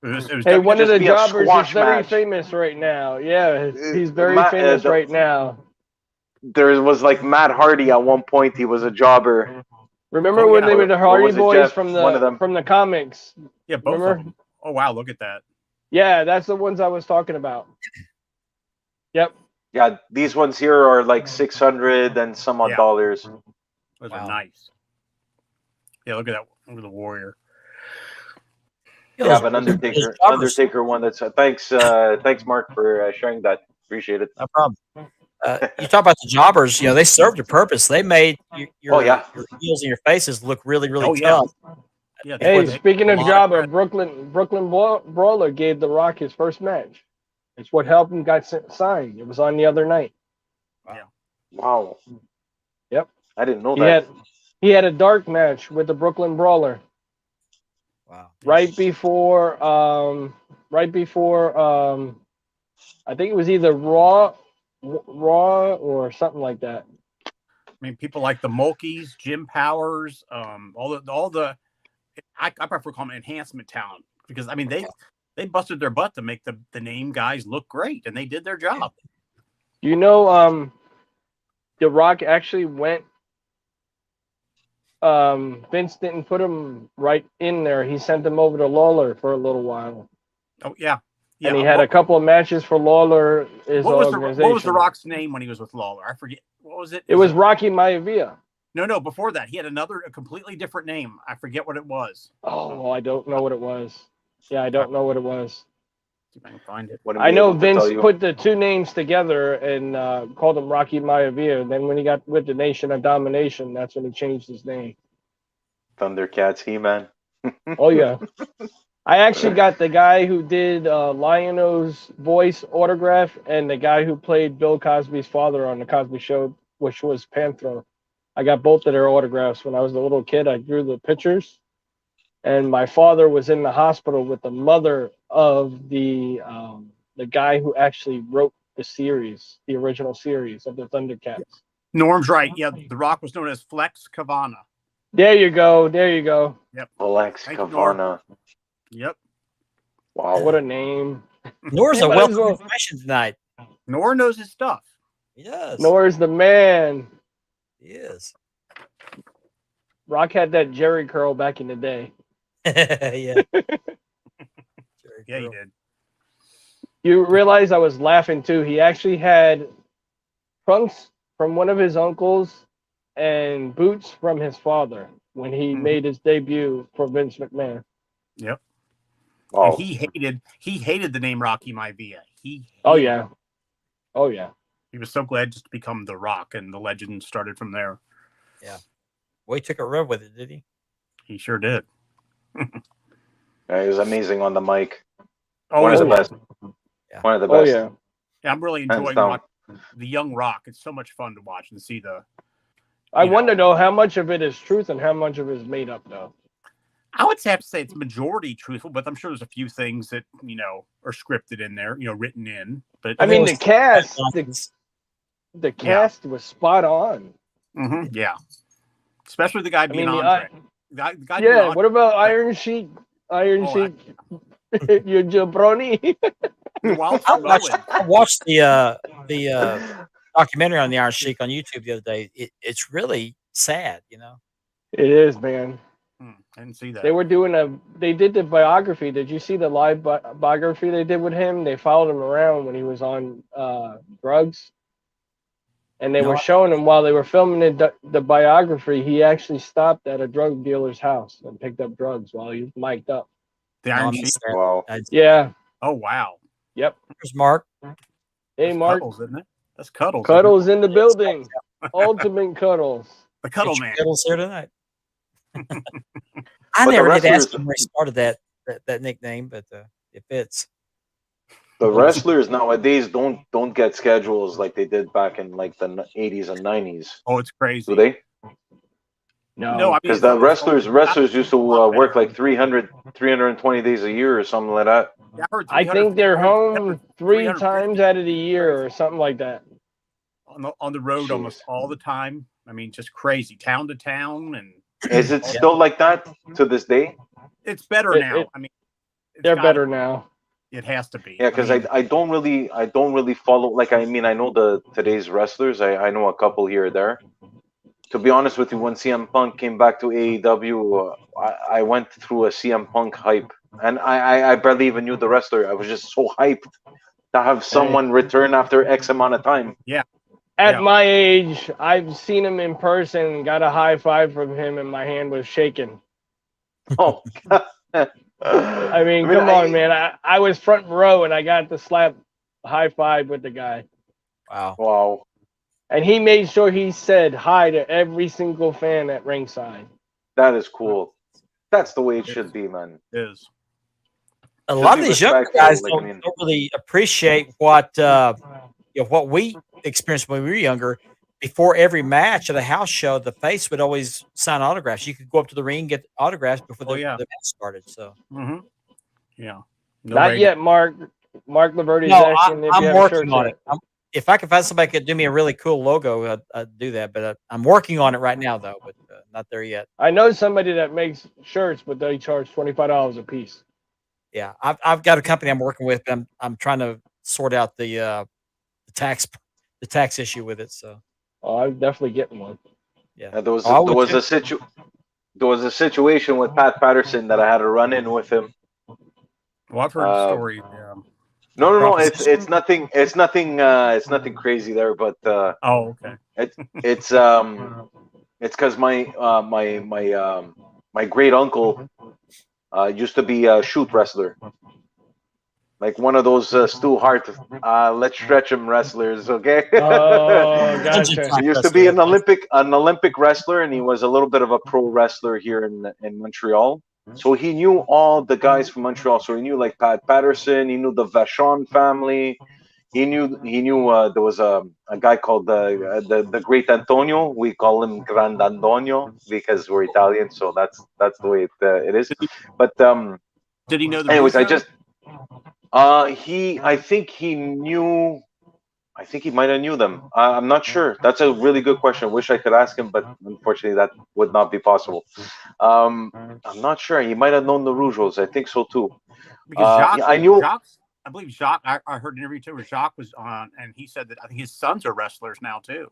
It was Hey, one of just the be a jobbers is squash very match. famous right now. Yeah, he's very Matt- famous the- right now. There was like Matt Hardy at one point. He was a jobber. Remember Oh, when yeah. they were the Or Hardy was it Boys Jeff? from One of them. the comics? yeah, both Remember? of them. Oh wow, look at that. Yeah, that's the ones I was talking about. Yep. Yeah, these ones here are like 600 and some odd Yeah. dollars. Those Wow. are nice. Yeah, look at that. Look at the Warrior. Yeah, but Undertaker one. That's thanks Mark for sharing that. Appreciate it. No problem. You talk about the jobbers. You know, they served a purpose. They made your heels and your faces look really, really Oh, yeah. tough. Yeah. Hey, they- speaking of a lot of jobber, Brooklyn Brawler gave The Rock his first match. It's what helped him got signed. It was on the other night. Wow. Yep. I didn't know He that. had a dark match with the Brooklyn Brawler Wow. right before I think it was either Raw or something like that. I mean, people like the Mulkeys, Jim Powers, all the I prefer calling them enhancement talent because I mean they busted their butt to make the name guys look great, and they did their job. You know, The Rock actually went. Vince didn't put him right in there. He sent him over to Lawler for a little while, Oh yeah, yeah. and he had a couple of matches for Lawler. What was the Rock's name when he was with Lawler? I forget. What was it? It was Rocky Maivia. No. Before that, he had a completely different name. I forget what it was. Oh, I don't know what it was. Yeah, I don't know what it was. See if I can find it. Wouldn't I be know able to tell Vince you. put the two names together and called him Rocky Maivia. And then when he got with the Nation of Domination, that's when he changed his name. Thundercats, He-Man. Oh yeah. I actually got the guy who did Lion-O's voice autograph and the guy who played Bill Cosby's father on the Cosby Show, which was Panthro. I got both of their autographs when I was a little kid. I drew the pictures, and my father was in the hospital with the mother of the guy who actually wrote the series, the original series of the Thundercats. Norm's right. Yeah, The Rock was known as Flex Kavana. There you go. There you go. Alex Thank you, Norm. Kavana. Yep. Wow. What a name. Nor's a Might wealth as of well. information tonight. Nor knows his stuff. He does. Nor's the man. He is. Rock had that Jerry curl back in the day. Yeah. Yeah, he did. You realize I was laughing too. He actually had trunks from one of his uncles and boots from his father when he made his debut for Vince McMahon. Yep. Wow. And he hated the name Rocky Maivia. Oh yeah. Oh yeah. He was so glad just to become The Rock, and the legend started from there. Well, he took a rub with it, did he? He sure did. Yeah, he was amazing on the mic. Oh, One of the yeah. best. Yeah. One of the Oh best. yeah. Yeah, I'm really Hands enjoying down. watching the young Rock. It's so much fun to watch and see the. I You know. wonder though how much of it is truth and how much of it is made up though. I would have to say it's majority truthful, but I'm sure there's a few things that are scripted in there, written in. But I mean There the cast, was- the cast was spot on. yeah, especially the guy being the Andre. The guy being yeah. Andre. What about Iron Sheik? Iron Oh, Sheik, your jabroni. Wild I watched, Samoan. I watched the documentary on the Iron Sheik on YouTube the other day. It's really sad, It is, man. I didn't see that. They did the biography. Did you see the live biography they did with him? They followed him around when he was on drugs. And they No, were I- showing him while they were filming the biography, he actually stopped at a drug dealer's house and picked up drugs while he was mic'd up. The No, Iron I Sheik. missed that. Wow. Yeah. Oh wow. Yep. There's Mark. Hey, That's Mark. Cuddles, isn't it? That's Cuddles. isn't it? Cuddles in the building. Ultimate Cuddles. The Cuddle Get your Man. Cuddles here tonight. I But the never did ask wrestlers- him where he started that nickname, but it fits. The wrestlers nowadays don't get schedules like they did back in like the 80s and 90s. Oh, it's crazy. Do they? No, I mean Because the wrestlers used to work like 320 days a year or something like that. I heard I think they're 300 home 3 350 times out of the year or something like that. on the road almost all the time. I mean, just crazy, town to town, and Is it still like that to this day? it's better It- now. it- I mean, it's They're gotta- better now. It has to be. Yeah, because mean, I don't really follow. Like I mean, I know today's wrestlers. I know a couple here or there. To be honest with you, when CM Punk came back to AEW, I went through a CM Punk hype, and I barely even knew the wrestler. I was just so hyped to have someone return after X amount of time. At Yeah. my age, I've seen him in person, got a high five from him, and my hand was shaking. Oh, I mean, come on, man. I was front row and I got to slap high five with the guy. Wow. Wow. And he made sure he said hi to every single fan at ringside. That is cool. That's the way it should be, man. it is. a Just lot of be these younger respectful, guys like, I don't, mean- don't really appreciate what we experienced when we were younger. Before every match at a house show, the face would always sign autographs. You could go up to the ring and get autographs before Oh, yeah. the match started. So Hmm. Yeah. Not Nobody- yet, Mark. Mark Laverty's no, asking if you I'm have working shirts on yet. it. If I could find somebody who could do me a really cool logo, I'd do that. But I'm working on it right now, though. But not there yet. I know somebody that makes shirts, but they charge $25 a piece. Yeah, I've got a company I'm working with. But I'm trying to sort out the tax issue with it. So Oh, I'm definitely getting one. yeah, There was Oh, I there would was too. there was a situation with Pat Patterson that I had to run in with him. Well, I've heard the story. Yeah. No. It's Proposition? nothing. It's nothing crazy there. But Oh, okay. it's because my great uncle used to be a shoot wrestler, like one of those Stu Hart, let's stretch him wrestlers. Okay. Oh, Dungeon gotcha. Time He used to wrestler, be yeah. an Olympic wrestler, and he was a little bit of a pro wrestler here in Montreal. So he knew all the guys from Montreal. So he knew like Pat Patterson. He knew the Vachon family. He knew there was a guy called the Great Antonio. We call him Grand Antonio because we're Italian. So that's the way it is. But Did he know the anyways, Rougeau? I think he knew. I think he might have knew them. I'm not sure. That's a really good question. Wish I could ask him, but unfortunately, that would not be possible. I'm not sure. He might have known the Rougeaus. I think so too. Because Jacques, I knew. I believe Jacques. I heard an interview too where Jacques was on, and he said that I think his sons are wrestlers now too.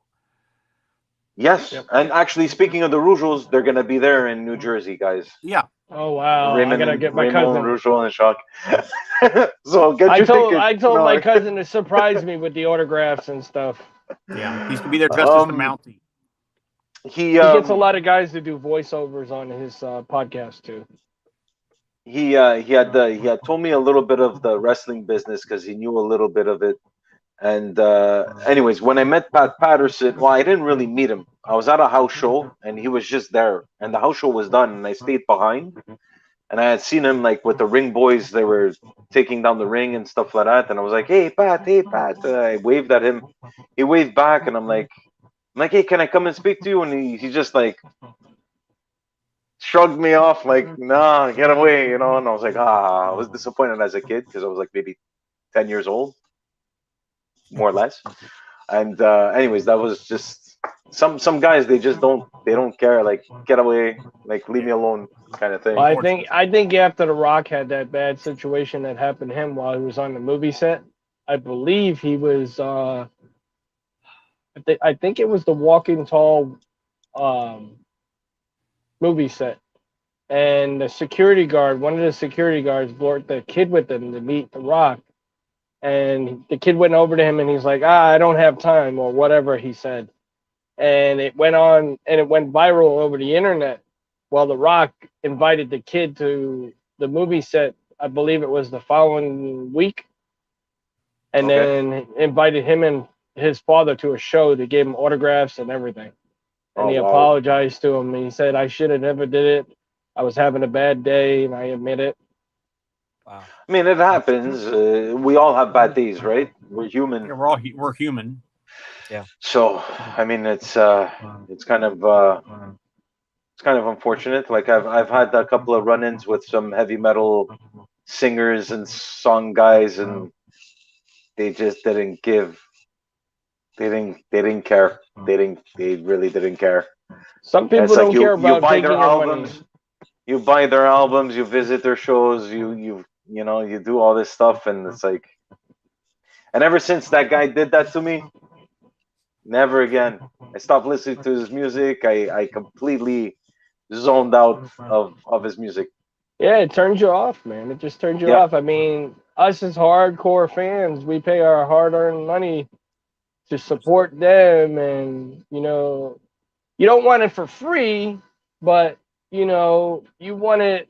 Yes, and actually, speaking of the Rougeaus, they're gonna be there in New Jersey, guys. Yeah. Oh wow! Raymond, I gotta get my Raymond cousin. Rougeau and Jacques. So get I your told tickets. I told No, my cousin to surprise me with the autographs and stuff. Yeah. He's gonna be there dressed as the Mountie. He He gets a lot of guys to do voiceovers on his podcast too. he had told me a little bit of the wrestling business because he knew a little bit of it. And anyways, when I met Pat Patterson, well, I didn't really meet him. I was at a house show and he was just there, and the house show was done, and I stayed behind. And I had seen him like with the ring boys; they were taking down the ring and stuff like that. And I was like, "Hey, Pat! Hey, Pat!" I waved at him. He waved back, and I'm like, "Hey, can I come and speak to you?" And he just like shrugged me off, like, "Nah, get away," you know. And I was like, I was disappointed as a kid because I was like maybe 10 years old, more or less. And anyways, that was just some guys. They just don't care. Like, get away, like, leave me alone, kind of thing. Well, I think after The Rock had that bad situation that happened to him while he was on the movie set, I believe he was. I think it was the Walking Tall movie set, and the security guard, one of the security guards, brought the kid with him to meet The Rock, and the kid went over to him and he's like, I don't have time, or whatever he said, and it went on and it went viral over the internet. Well, The Rock invited the kid to the movie set. I believe it was the following week, and then invited him and his father to a show to give him autographs and everything. And he apologized to him. He said, I should have never did it. I was having a bad day, and I admit it. Wow. I mean, it happens. We all have bad days, right? We're human. Yeah, we're human. Yeah. So, I mean, it's kind of unfortunate. Like I've had a couple of run-ins with some heavy metal singers and song guys, and they just didn't give. They didn't care. They really didn't care. Some people It's like don't care about buy taking their your money. albums. You buy their albums. You visit their shows. You do all this stuff, and it's like. And ever since that guy did that to me, never again. I stopped listening to his music. I completely zoned out of his music. Yeah, it turns you off, man. It just turns you off. I mean, us as hardcore fans, we pay our hard-earned money to support them, and you don't want it for free, but you want it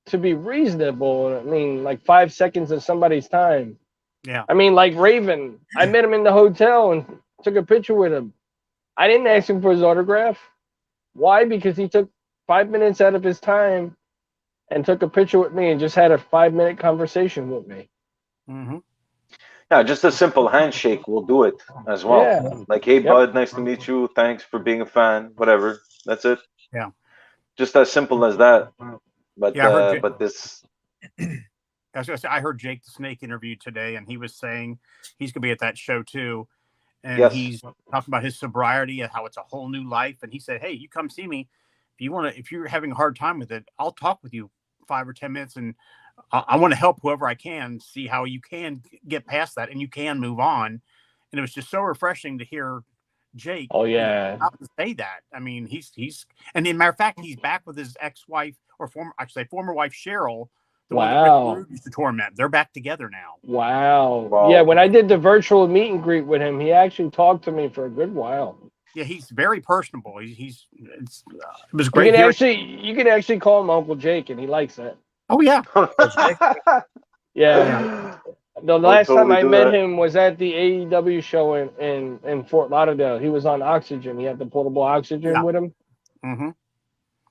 to be reasonable. I mean, like 5 seconds of somebody's time. Yeah. I mean, like Raven, I met him in the hotel and took a picture with him. I didn't ask him for his autograph. Why? Because he took 5 minutes out of his time and took a picture with me and just had a 5-minute conversation with me. Mm-hmm. Yeah, just a simple handshake will do it as well. Yeah. Like, hey, Yep. bud, nice to meet you. Thanks for being a fan. Whatever. That's it. Yeah. Just as simple as that. But Yeah, I heard but this. I was gonna say, I heard Jake the Snake interviewed today, and he was saying he's gonna be at that show too, and Yes. he's talking about his sobriety and how it's a whole new life. And he said, "Hey, you come see me if you're having a hard time with it. I'll talk with you 5 or 10 minutes, and I want to help whoever I can see how you can get past that and you can move on." And it was just so refreshing to hear Jake. Oh yeah. Out to say that. I mean, he's and as a matter of fact, he's back with his ex-wife or former wife Cheryl. The one that Wow. Rick Rude used to torment. They're back together now. Wow. Wow. Yeah, when I did the virtual meet and greet with him, he actually talked to me for a good while. Yeah, he's very personable. It was You great. can hearing- you can actually call him Uncle Jake, and he likes that. Oh yeah, Yeah. The last time totally I do met that. him was at the AEW show in Fort Lauderdale. He was on oxygen. He had the portable oxygen Yeah. with him. mm-hmm.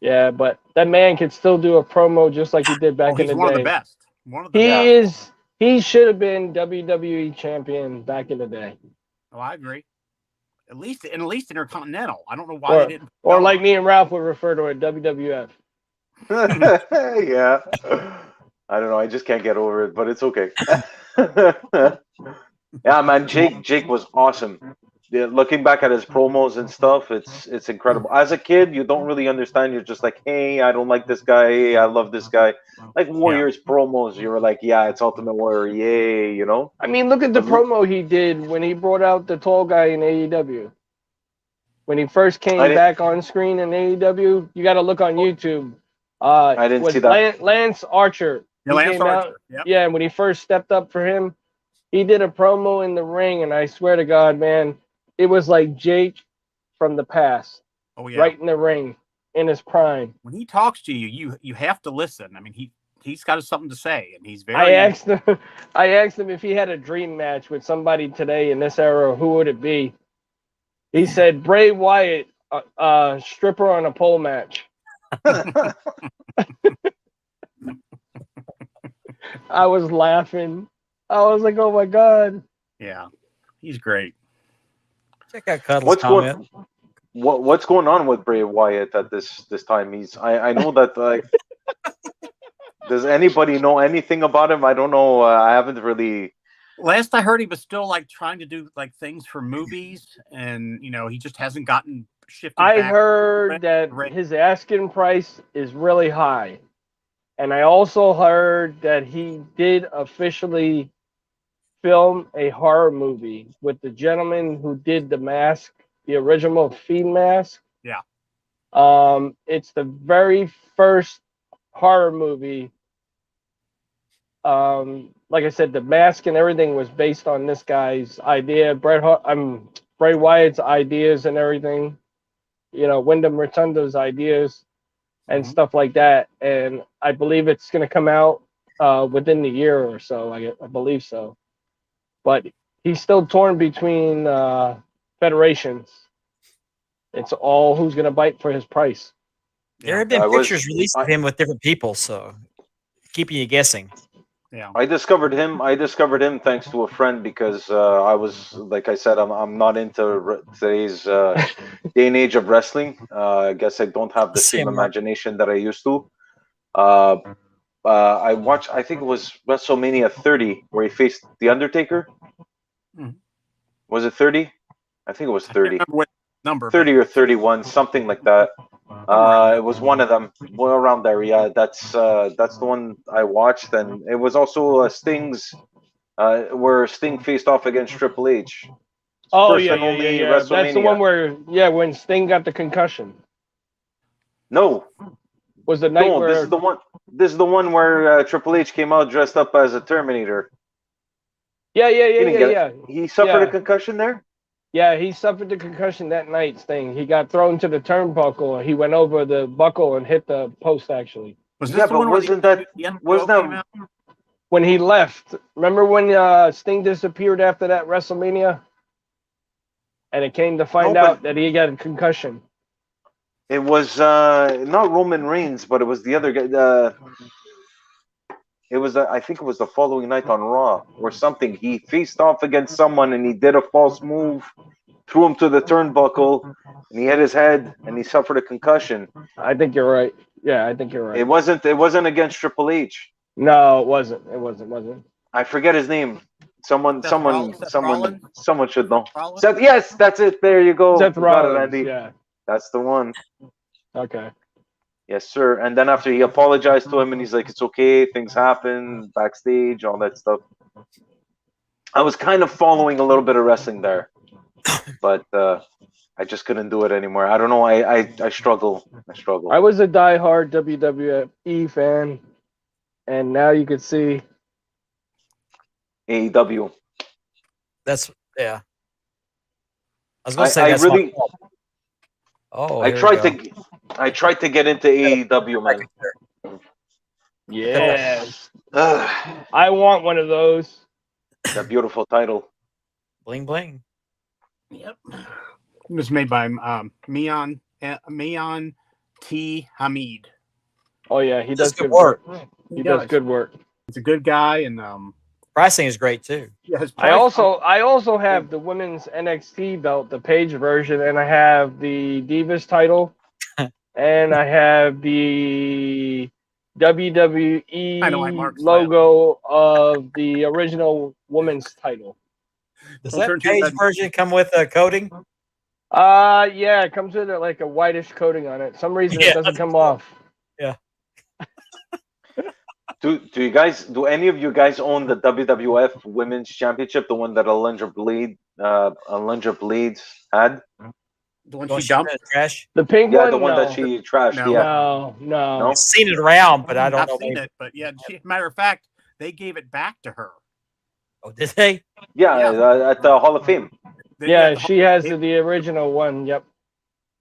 Yeah, but that man can still do a promo just like he did back in He's the one day. of the best. One of the He best. he should have been WWE champion back in the day. Oh, I agree. At least Intercontinental. I don't know why they didn't. Or like me and Ralph would refer to it, WWF. Yeah. I don't know. I just can't get over it, but it's okay. Yeah, man. Jake was awesome. Yeah, looking back at his promos and stuff, it's incredible. As a kid, you don't really understand. You're just like, hey, I don't like this guy. Hey, I love this guy. Like Warriors promos, you were like, yeah, it's Ultimate Warrior. Yay, you know? I mean, look at the promo he did when he brought out the tall guy in AEW. When he first came back on screen in AEW, you got to look on YouTube. I didn't see that. Lance Archer. Yeah, Lance Archer. Yep. Yeah, when he first stepped up for him, he did a promo in the ring, and I swear to God, man, it was like Jake from the past. Oh yeah. Right in the ring, in his prime. When he talks to you, you have to listen. I mean, he's got something to say, and he's very. I asked him if he had a dream match with somebody today in this era, who would it be? He said Bray Wyatt, stripper on a pole match. I was laughing. I was like, "Oh my God!" Yeah, he's great. Check out Cuddle's comment. What's going on with Bray Wyatt at this time? I know that like. Does anybody know anything about him? I don't know. I haven't really. Last I heard, he was still like trying to do like things for movies, and he just hasn't gotten shifted. I heard that his asking price is really high, and I also heard that he did officially film a horror movie with the gentleman who did The Mask, the original Fiend Mask. Yeah. It's the very first horror movie. Like I said, The Mask and everything was based on this guy's idea. Bray Wyatt's ideas and everything. Wyndham Rotunda's ideas and stuff like that. And I believe it's going to come out within the year or so. I believe so. But he's still torn between federations. It's all who's going to bite for his price. There have been pictures released of him with different people, so keeping you guessing. Yeah, I discovered him thanks to a friend because I was, like I said, I'm not into today's day and age of wrestling. I guess I don't have the same imagination that I used to. I watched, I think it was WrestleMania 30 where he faced The Undertaker. Mhm. Was it 30? I think it was 30. What number? 30 or 31, something like that. It was one of them, around there. Yeah, that's the one I watched, and it was also Sting's, where Sting faced off against Triple H. Oh First yeah. and only That's the WrestleMania. one where when Sting got the concussion. No, Was the night no, where this is the one. This is the one where Triple H came out dressed up as a Terminator. Yeah. He suffered Yeah. a concussion there. Yeah, he suffered the concussion that night, Sting. He got thrown to the turnbuckle. He went over the buckle and hit the post, actually. Was this Yeah, the but one where wasn't the that NWO came out? When he left, remember when Sting disappeared after that WrestleMania? And it came to find No, but- out that he got a concussion. It was not Roman Reigns, but it was the other guy. It was I think it was the following night on Raw or something. He faced off against someone and he did a false move, threw him to the turnbuckle, and he hit his head and he suffered a concussion. I think you're right. Yeah, I think you're right. It wasn't against Triple H. No, it wasn't. It wasn't. I forget his name. Someone Seth someone should know. Rollins? Seth, yes, that's it. There you go. Seth You got it, Rollins. Andy. Yeah. That's the one. Okay. Yes, sir. And then after he apologized to him and he's like, it's okay, things happen, backstage, all that stuff. I was kind of following a little bit of wrestling there, but I just couldn't do it anymore. I don't know. I struggle. I was a diehard WWE fan, and now you can see. AEW. That's yeah. I was gonna say I that's really. my fault. Oh, I here we tried go. to. I tried to get into AEW, man. Yes. That I want one of those. beautiful title. Bling bling. Yep. It was made by Mian T. Hamid. Oh yeah, he does That's good good work. work. He does good work. He's a good guy, and Pricing is great too. yeah, his I price- also have the women's NXT belt, the Page version, and I have the Divas title, and I have the I know, I WWE marked that. logo of the original women's title. Does We'll that turn to Page that- version come with a coating? Yeah, it comes with like a whitish coating on it. Some reason Yeah, it doesn't that's come cool. off. Do any of you guys own the WWF Women's Championship, the one that Alundra Bleeds had? the one Don't she shoot it dumped. in the trash. The pink Yeah, one, the one no. that she trashed. No. Yeah. No. No? I've seen it around, but I don't I've know. seen it, but yeah. Matter of fact, they gave it back to her. Oh, did they? Yeah, Yeah. at the Hall of Fame. Yeah, she has the original one. Yep.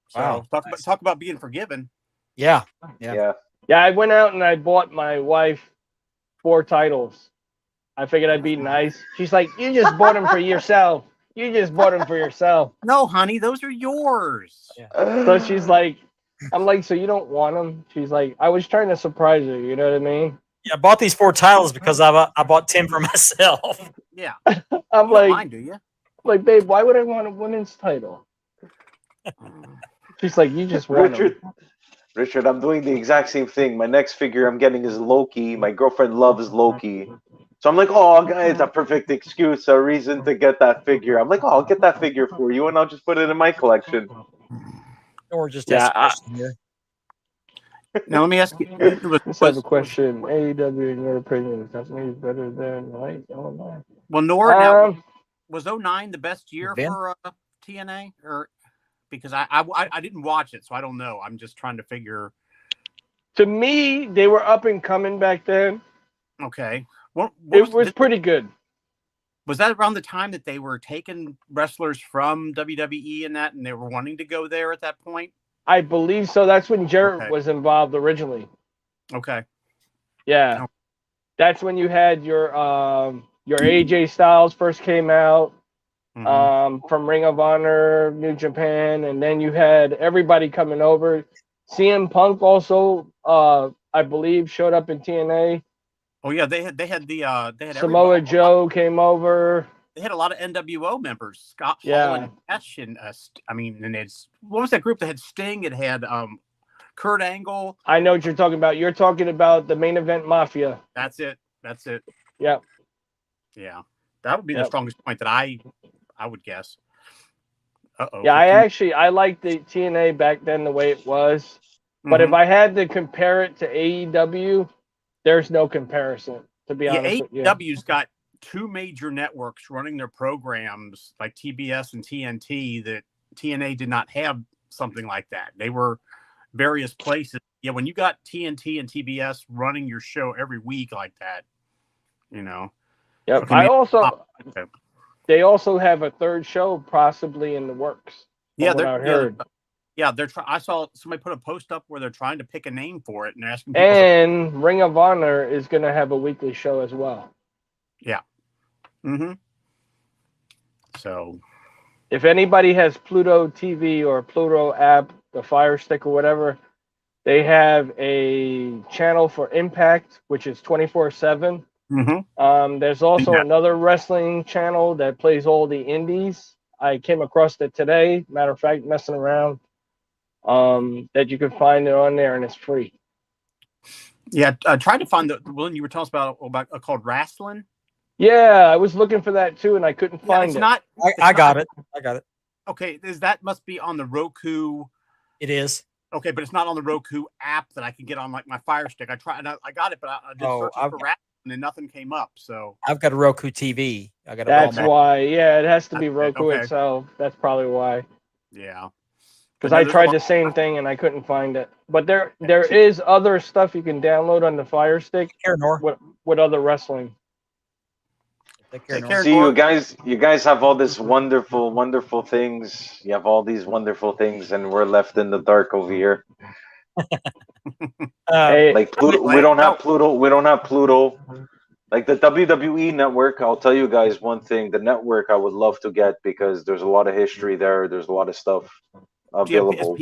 So Wow. talk about being forgiven. Yeah. Yeah. Yeah, I went out and I bought my wife 4 titles. I figured I'd be nice. She's like, "You just bought them for yourself. You just bought them for yourself." No, honey, those are yours. Yeah. So she's like, I'm like, "So you don't want them?" She's like, "I was trying to surprise her." You know what I mean? Yeah, I bought these 4 titles because I bought 10 for myself. Yeah. I'm You don't like, mind, do you? babe, why would I want a women's title? She's like, "You just want them." Richard, I'm doing the exact same thing. My next figure I'm getting is Loki. My girlfriend loves Loki. So I'm like, oh, it's a perfect excuse, a reason to get that figure. I'm like, oh, I'll get that figure for you, and I'll just put it in my collection. Or just Yeah, ask a question here. Now let me ask you. Let's have a question. AEW, in your opinion, is definitely better than right? Illinois. Well, Nora, now, Um, was 09 the best year Vin? for TNA, or because I didn't watch it, so I don't know. I'm just trying to figure. to me, they were up and coming back then. Okay, what It was pretty good. was that around the time that they were taking wrestlers from WWE and that, and they were wanting to go there at that point? I believe so. That's when Jarrett Okay. was involved originally. Okay, Yeah. Oh. That's when you had your AJ Styles first came out Mhm. from Ring of Honor, New Japan, and then you had everybody coming over. CM Punk also, I believe, showed up in TNA. Oh yeah, they had Samoa everybody- Joe came over. They had a lot of NWO members, Scott Hall Yeah. and Ash, and and it's what was that group that had Sting? It had Kurt Angle. I know what you're talking about. You're talking about the Main Event Mafia. That's it. Yep. Yeah, that would be the Yep. strongest point that I would guess. Yeah, I liked the TNA back then the way it was. But Mm-hmm. if I had to compare it to AEW, there's no comparison, to be honest with you. AEW's got 2 major networks running their programs like TBS and TNT that TNA did not have something like that. They were various places. Yeah, when you got TNT and TBS running your show every week like that, Yep. Okay, okay. They also have a third show possibly in the works. Yeah, what I heard. I saw somebody put a post up where they're trying to pick a name for it and they're asking people. And Ring of Honor is going to have a weekly show as well. Mm-hmm. So If anybody has Pluto TV or Pluto app, the Fire Stick or whatever, they have a channel for Impact, which is 24/7. There's also Yeah. another wrestling channel that plays all the indies. I came across it today. Matter of fact, messing around. That you can find it on there and it's free. Yeah, I tried to find the one you were telling us about called Wrestling. Yeah, I was looking for that too, and I couldn't Yeah, find it's it. not. I got it. I got it. Okay, that must be on the Roku. It is. Okay, but it's not on the Roku app that I can get on like my Fire Stick. I tried. I got it, but I did Oh, search for Wrestling and nothing came up. So I've got a Roku TV. I got a That's Walmart. why. Yeah, it has to be That's it, Roku okay. itself. That's probably why. yeah, Because But no, I there's a tried lot- the same thing and I couldn't find it. But there is other stuff you can download on the Fire Stick Take care, Nor. with other wrestling. Take care, Take Nor. care. See, you guys have all this wonderful things. You have all these wonderful things, and we're left in the dark over here. Hey, Like Pluto, we don't have Pluto. We don't have Pluto. Like the WWE network, I'll tell you guys one thing. The network I would love to get because there's a lot of history there. There's a lot of stuff available.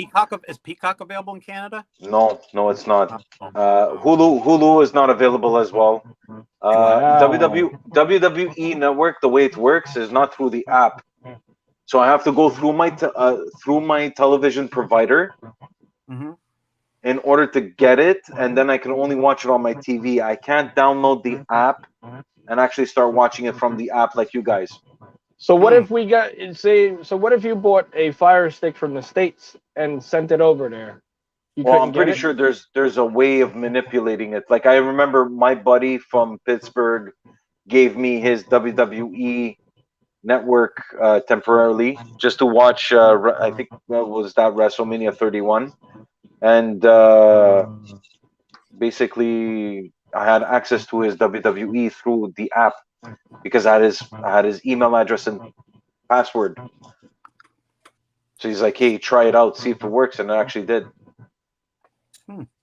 Is Peacock available in Canada? No, it's not. Oh. Hulu is not available as well. Wow. WWE Network, the way it works is not through the app. So I have to go through my television provider Mhm. in order to get it, and then I can only watch it on my TV. I can't download the app and actually start watching it from the app like you guys. So what if we got so what if you bought a Fire Stick from the States and sent it over there? You Well, couldn't I'm get pretty it? sure there's a way of manipulating it. Like I remember my buddy from Pittsburgh gave me his WWE network temporarily just to watch. I think that was that WrestleMania 31, and basically I had access to his WWE through the app because I had his email address and password. So he's like, "Hey, try it out, see if it works," and it actually did.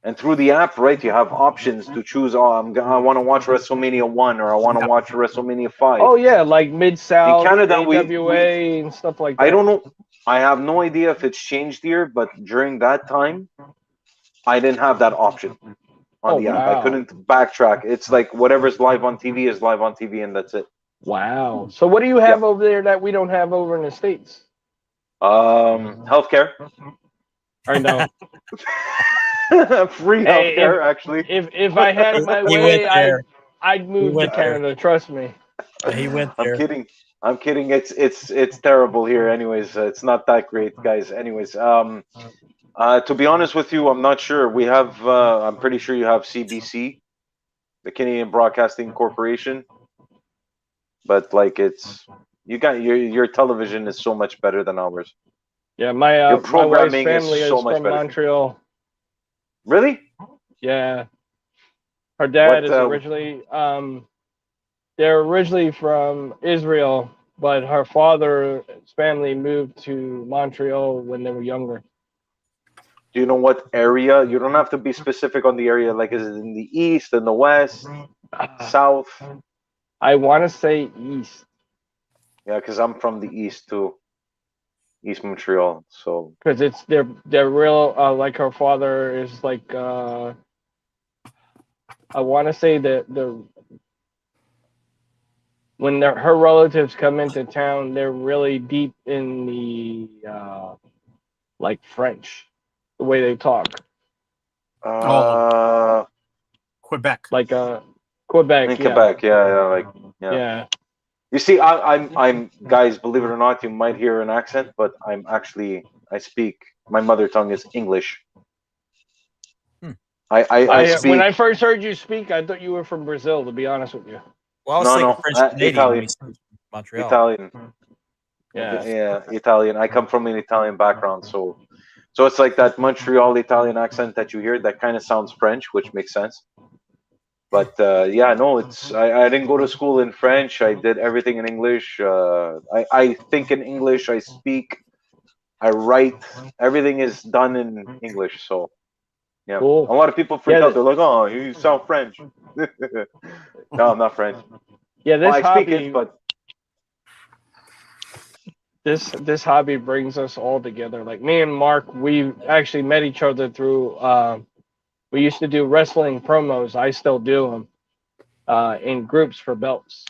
And through the app, right, you have options to choose. Oh, I want to watch WrestleMania 1 or I want to watch WrestleMania 5. Oh yeah, like Mid-South, In Canada, AWA, and stuff like that. I don't know. I have no idea if it's changed here, but during that time, I didn't have that option on the app. Wow. I couldn't backtrack. It's like whatever's live on TV is live on TV, and that's it. Wow. So what do you have over there that we don't have over in the States? Healthcare. I know. Free Hey, healthcare, actually. If I had my He way, went there. I'd move to went there. Canada. Trust me. He went I'm there. kidding. I'm kidding. It's terrible here. Anyways, it's not that great, guys. Anyways, to be honest with you, I'm not sure. We have. I'm pretty sure you have CBC, the Canadian Broadcasting Corporation. But like, it's you got your television is so much better than ours. Yeah, my Your my wife's programming is family is so much from better. Montreal. Really? Yeah. Her dad What, is originally they're originally from Israel, but her father's family moved to Montreal when they were younger. Do you know what area? You don't have to be specific on the area. Like, is it in the east, in the west, south? I want to say east Yeah, because I'm from the east too, East Montreal. So because it's they're real like her father is like I want to say that the when her relatives come into town, they're really deep in the like French, the way they talk, Quebec. like Quebec. in Quebec, yeah. Yeah. You see, I'm guys. Believe it or not, you might hear an accent, but I speak. My mother tongue is English. I speak. When I first heard you speak, I thought you were from Brazil. To be honest with you. Well, I was No, thinking no, French Canadian when Italian. we said Montreal. Italian. Yeah. Italian. I come from an Italian background, so it's like that Montreal Italian accent that you hear. That kind of sounds French, which makes sense. But yeah, no, I didn't go to school in French. I did everything in English. I think in English. I speak. I write. Everything is done in English. So yeah, Cool. a lot of people freak Yeah, out. They're like, "Oh, you sound French." No, I'm not French. Yeah, this Well, I speak hobby. it, but this hobby brings us all together. Like me and Mark, we actually met each other through. We used to do wrestling promos. I still do them in groups for belts,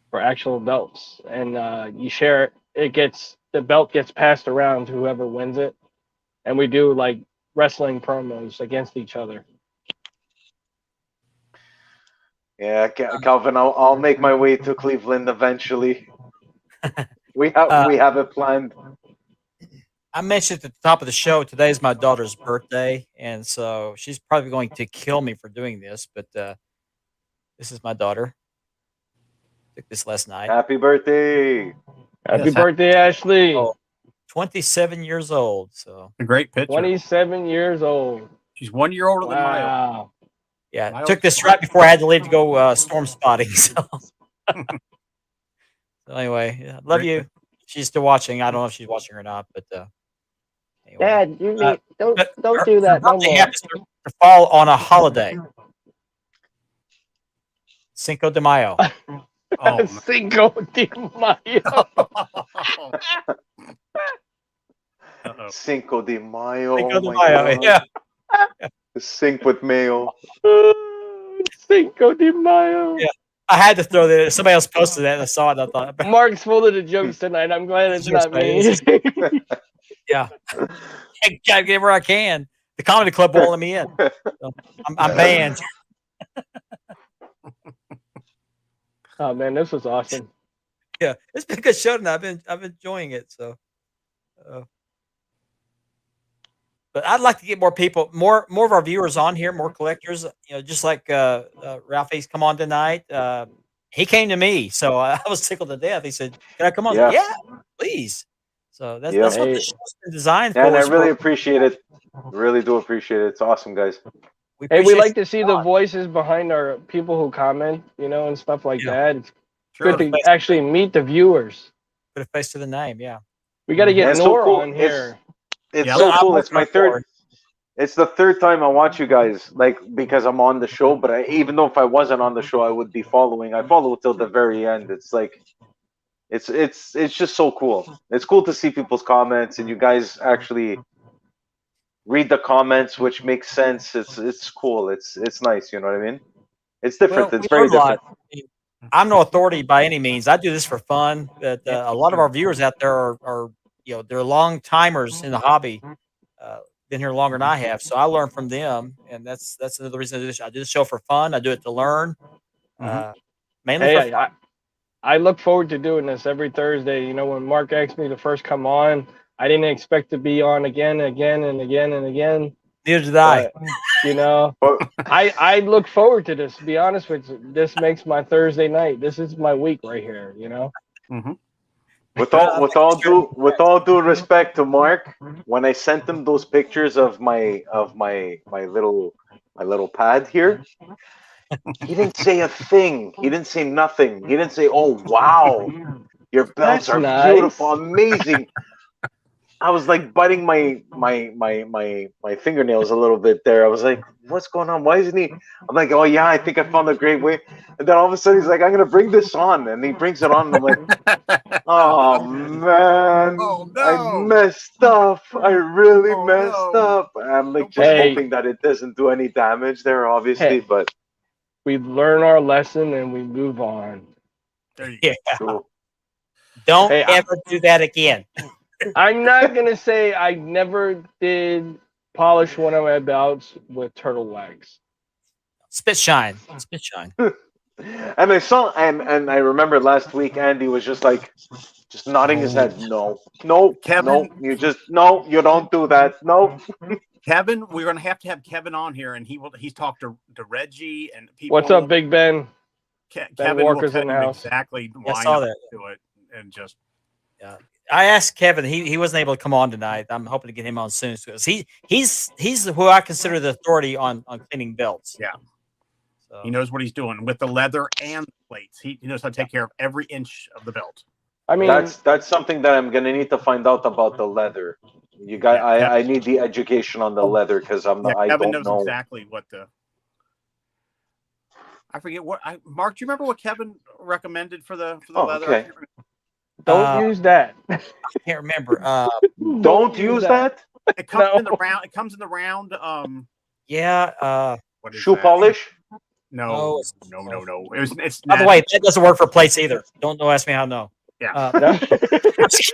for actual belts, and you share it. The belt gets passed around to whoever wins it, and we do like wrestling promos against each other. Yeah, Calvin, I'll make my way to Cleveland eventually. We have it planned. I mentioned at the top of the show, today is my daughter's birthday, and so she's probably going to kill me for doing this, but this is my daughter. Took this last night. Happy birthday! Happy Yes, birthday, Ashley! Oh, 27 years old. So A great picture. 27 years old. She's 1 year older than Maya. Wow. yeah, Miles took this Morales. right before I had to leave to go storm spotting. So, so anyway, yeah, love Great you. She's still watching. I don't know if she's watching or not, but anyway. Dad, you Uh, need, don't but don't do that no birthday more. happens to fall on a holiday. Cinco de Mayo. Oh, man. Cinco de Mayo. Uh-oh. Cinco de Mayo. Cinco oh de my Mayo. God. Yeah. Sync with Mayo. Cinco de Mayo. Yeah. I had to throw that in. Somebody else posted that and I saw it. And I thought, Mark's full of the jokes tonight. I'm glad it's Yes, not me. yeah, I gotta get where I can. The comedy club won't let me in. So I'm banned. Oh man, this was awesome. Yeah, it's been a good show tonight. I've been enjoying it. So, but I'd like to get more people, more of our viewers on here, more collectors. You know, just like Ralphie's come on tonight. He came to me, so I was tickled to death. He said, "Can I come on?" Yeah. Yeah, please. So that's Yeah. what Hey. the show's been designed Yeah, for. and I is really for- appreciate it. Really do appreciate it. It's awesome, guys. Hey, we appreciate like to you see coming the on. voices behind our people who comment, and stuff like Yeah. that. It's Sure. good to actually meet the viewers. Put a face to the name. Yeah. We got to get And it's so Nora cool. on here. It's Yeah. so I'm cool. It's working my on third. forward. It's the third time I watch you guys, like because I'm on the show. But even though if I wasn't on the show, I would be following. I follow till the very end. It's like, it's just so cool. It's cool to see people's comments and you guys actually read the comments, which makes sense. It's cool. It's nice. You know what I mean? It's different. Well, it's we very learn a lot. different. I'm no authority by any means. I do this for fun. But a lot of our viewers out there are they're long timers in the hobby. Been here longer than I have, so I learn from them, and that's another reason I do this. I do the show for fun. I do it to learn, mainly for Hey, fun. I look forward to doing this every Thursday. When Mark asked me to first come on, I didn't expect to be on again, and again, and again. Neither did I. But, But I look forward to this. To be honest with you, this makes my Thursday night. This is my week right here. with all due respect to Mark, when I sent him those pictures of my little pad here, he didn't say a thing. He didn't say nothing. He didn't say, "Oh wow, your belts That's are nice. beautiful, amazing." I was like biting my fingernails a little bit there. I was like, "What's going on? Why isn't he?" I'm like, "Oh yeah, I think I found a great way." And then all of a sudden he's like, "I'm gonna bring this on," and he brings it on, and I'm like, "Oh man, Oh, no. I messed up. I really Oh, messed no. up." I'm like just Hey. hoping that it doesn't do any damage there, obviously, Hey. but We learn our lesson and we move on. There you go. Yeah. cool. Don't Hey, ever do that again. I'm not gonna say I never did polish one of my belts with turtle wax. Spit shine. Spit shine. And I saw, and I remember last week Andy was just like, just nodding his head. No, Kevin? no, you don't do that. No. Kevin, we're going to have Kevin on here, and he's talked to Reggie and people. What's up, Big Ben? Kevin Walker's will in tell the you house. exactly I why saw not that. to do it, and just I asked Kevin. He wasn't able to come on tonight. I'm hoping to get him on soon because he's who I consider the authority on cleaning belts. Yeah. So, he knows what he's doing with the leather and the plates. He knows how to take care of every inch of the belt. I mean, That's something that I'm gonna need to find out about the leather. You guys, Yeah, I need the education on the leather because I Kevin don't knows know. exactly what the. I forget Mark. Do you remember what Kevin recommended for the Oh, leather? okay. Don't use that. I can't remember. Don't use that. It comes in the No. round. It comes in the round. Yeah. What is Shoe that? polish. No, No, it's- no. It's By the way, that doesn't work for plates either. Don't ask me how. No. Yeah. No. Just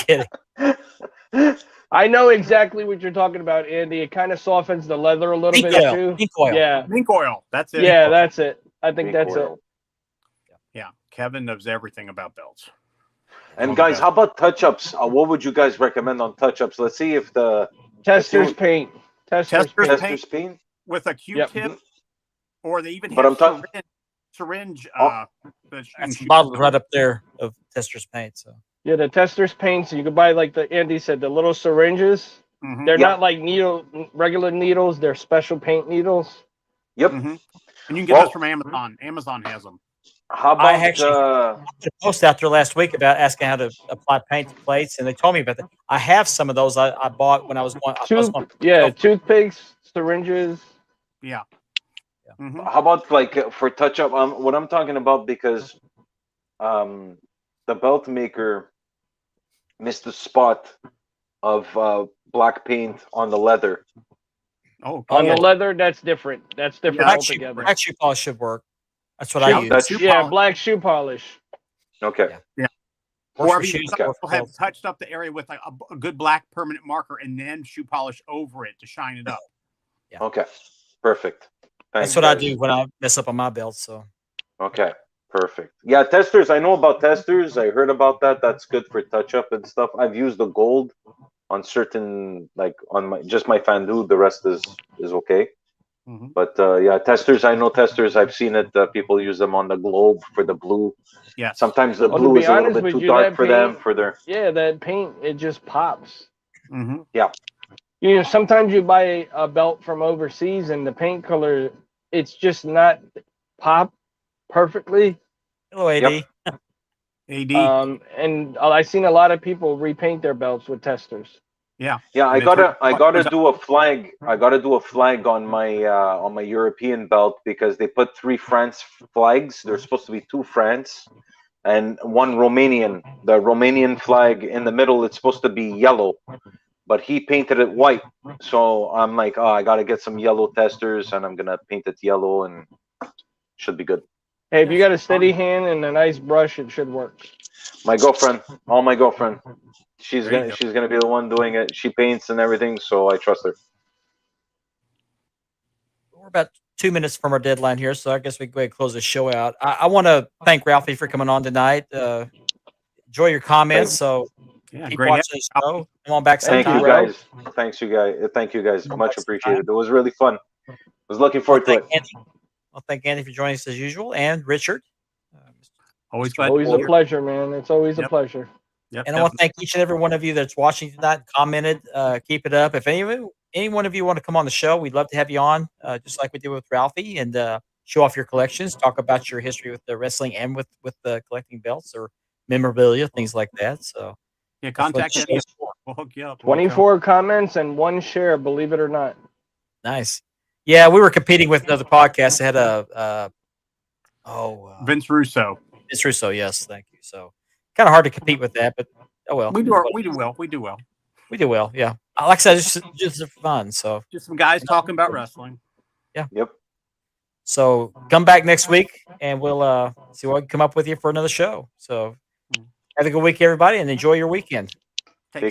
kidding. I know exactly what you're talking about, Andy. It kind of softens the leather a little Pink bit oil. too. Pink oil. Yeah, mink oil. That's it. yeah, that's it. I think Pink that's it. oil. Yeah. Kevin knows everything about belts. And All guys, the how about touch-ups? What would you guys recommend on touch-ups? Let's see if the Tester's you- paint. Tester's Tester's paint. Tester's paint. with a Yep. Q-tip, or they even But have I'm talking- syringe. Oh. That you can That's shoot- bottles right up there of Tester's paint. So Yeah, the Tester's paint. So you can buy like the Andy said, the little syringes. Mhm, They're Yeah. not like regular needles. They're special paint needles. Yep. mhm. And you can get Well- those from Amazon. Amazon has them. How I about actually- did a post out there last week about asking how to apply paint to plates, and they told me about that. I have some of those I bought when I was going. Toothpicks, syringes. Yeah. Mhm. how about like for touch-up? What I'm talking about because the belt maker missed the spot of black paint on the leather. Oh, On yeah. the leather, that's different. That's different Yeah, altogether. Black shoe polish should work. That's what Shoe- I use. That's- shoe Yeah, polish. black shoe polish. Okay. Works Or for if you shoes, Okay. works for have clothes. touched up the area with like a good black permanent marker and then shoe polish over it to shine it up. Okay. Perfect. Thanks, That's what I guys. do when I mess up on my belt. So Okay. Perfect. Yeah, testers. I know about testers. I heard about that. That's good for touch-up and stuff. I've used the gold on certain, like on my Fandu. The rest is okay. Mhm. But yeah, testers. I know testers. I've seen it. People use them on the globe for the blue. Yes. Sometimes the Well, to blue be is a little honest bit with too you, dark that for them. paint- For their Yeah, that paint, it just pops. Mhm. You know, sometimes you buy a belt from overseas and the paint color, it's just not pop perfectly. hello, AD. Yep. AD. And I've seen a lot of people repaint their belts with testers. yeah. yeah, I And gotta it's- do a flag. I gotta do a flag on my European belt because they put 3 France flags. There's supposed to be 2 France and 1 Romanian. The Romanian flag in the middle, it's supposed to be yellow, but he painted it white. So I'm like, oh, I gotta get some yellow testers, and I'm gonna paint it yellow, and should be good. Hey, if you got a steady hand and a nice brush, it should work. My girlfriend, my girlfriend, she's There you gonna go. she's gonna be the one doing it. She paints and everything, so I trust her. We're about 2 minutes from our deadline here, so I guess we can go ahead and close the show out. I want to thank Ralphie for coming on tonight. Enjoy your comments. So Yeah. keep Great. watching the show. Come on back Thank sometime. Thank you Ralph. guys. Thank you guys. Well, Much next appreciated. It was really fun. I was looking Well, forward to thank it. Andy. Well, thank Andy for joining us as usual, and Richard. Always glad Always to a be here. pleasure, man. It's always a Yep. pleasure. Yep, And I want to definitely. thank each and every one of you that's watching tonight, commented. Keep it up. If any one of you want to come on the show, we'd love to have you on, just like we did with Ralphie, and show off your collections, talk about your history with the wrestling and with the collecting belts or memorabilia, things like that. So Yeah, that's what contact the Eddie. show's for. We'll hook you up. 24 comments and 1 share, believe it or not. Nice. Yeah, we were competing with another podcast that had Vince Russo. Vince Russo. Yes, thank you. So kind of hard to compete with that, but oh well. We do well. We do well. We do well. Yeah, like I said, just for fun. So Just some guys talking about wrestling. Yep. So come back next week and we'll see what we can come up with you for another show. So have a good week, everybody, and enjoy your weekend. Take Take care.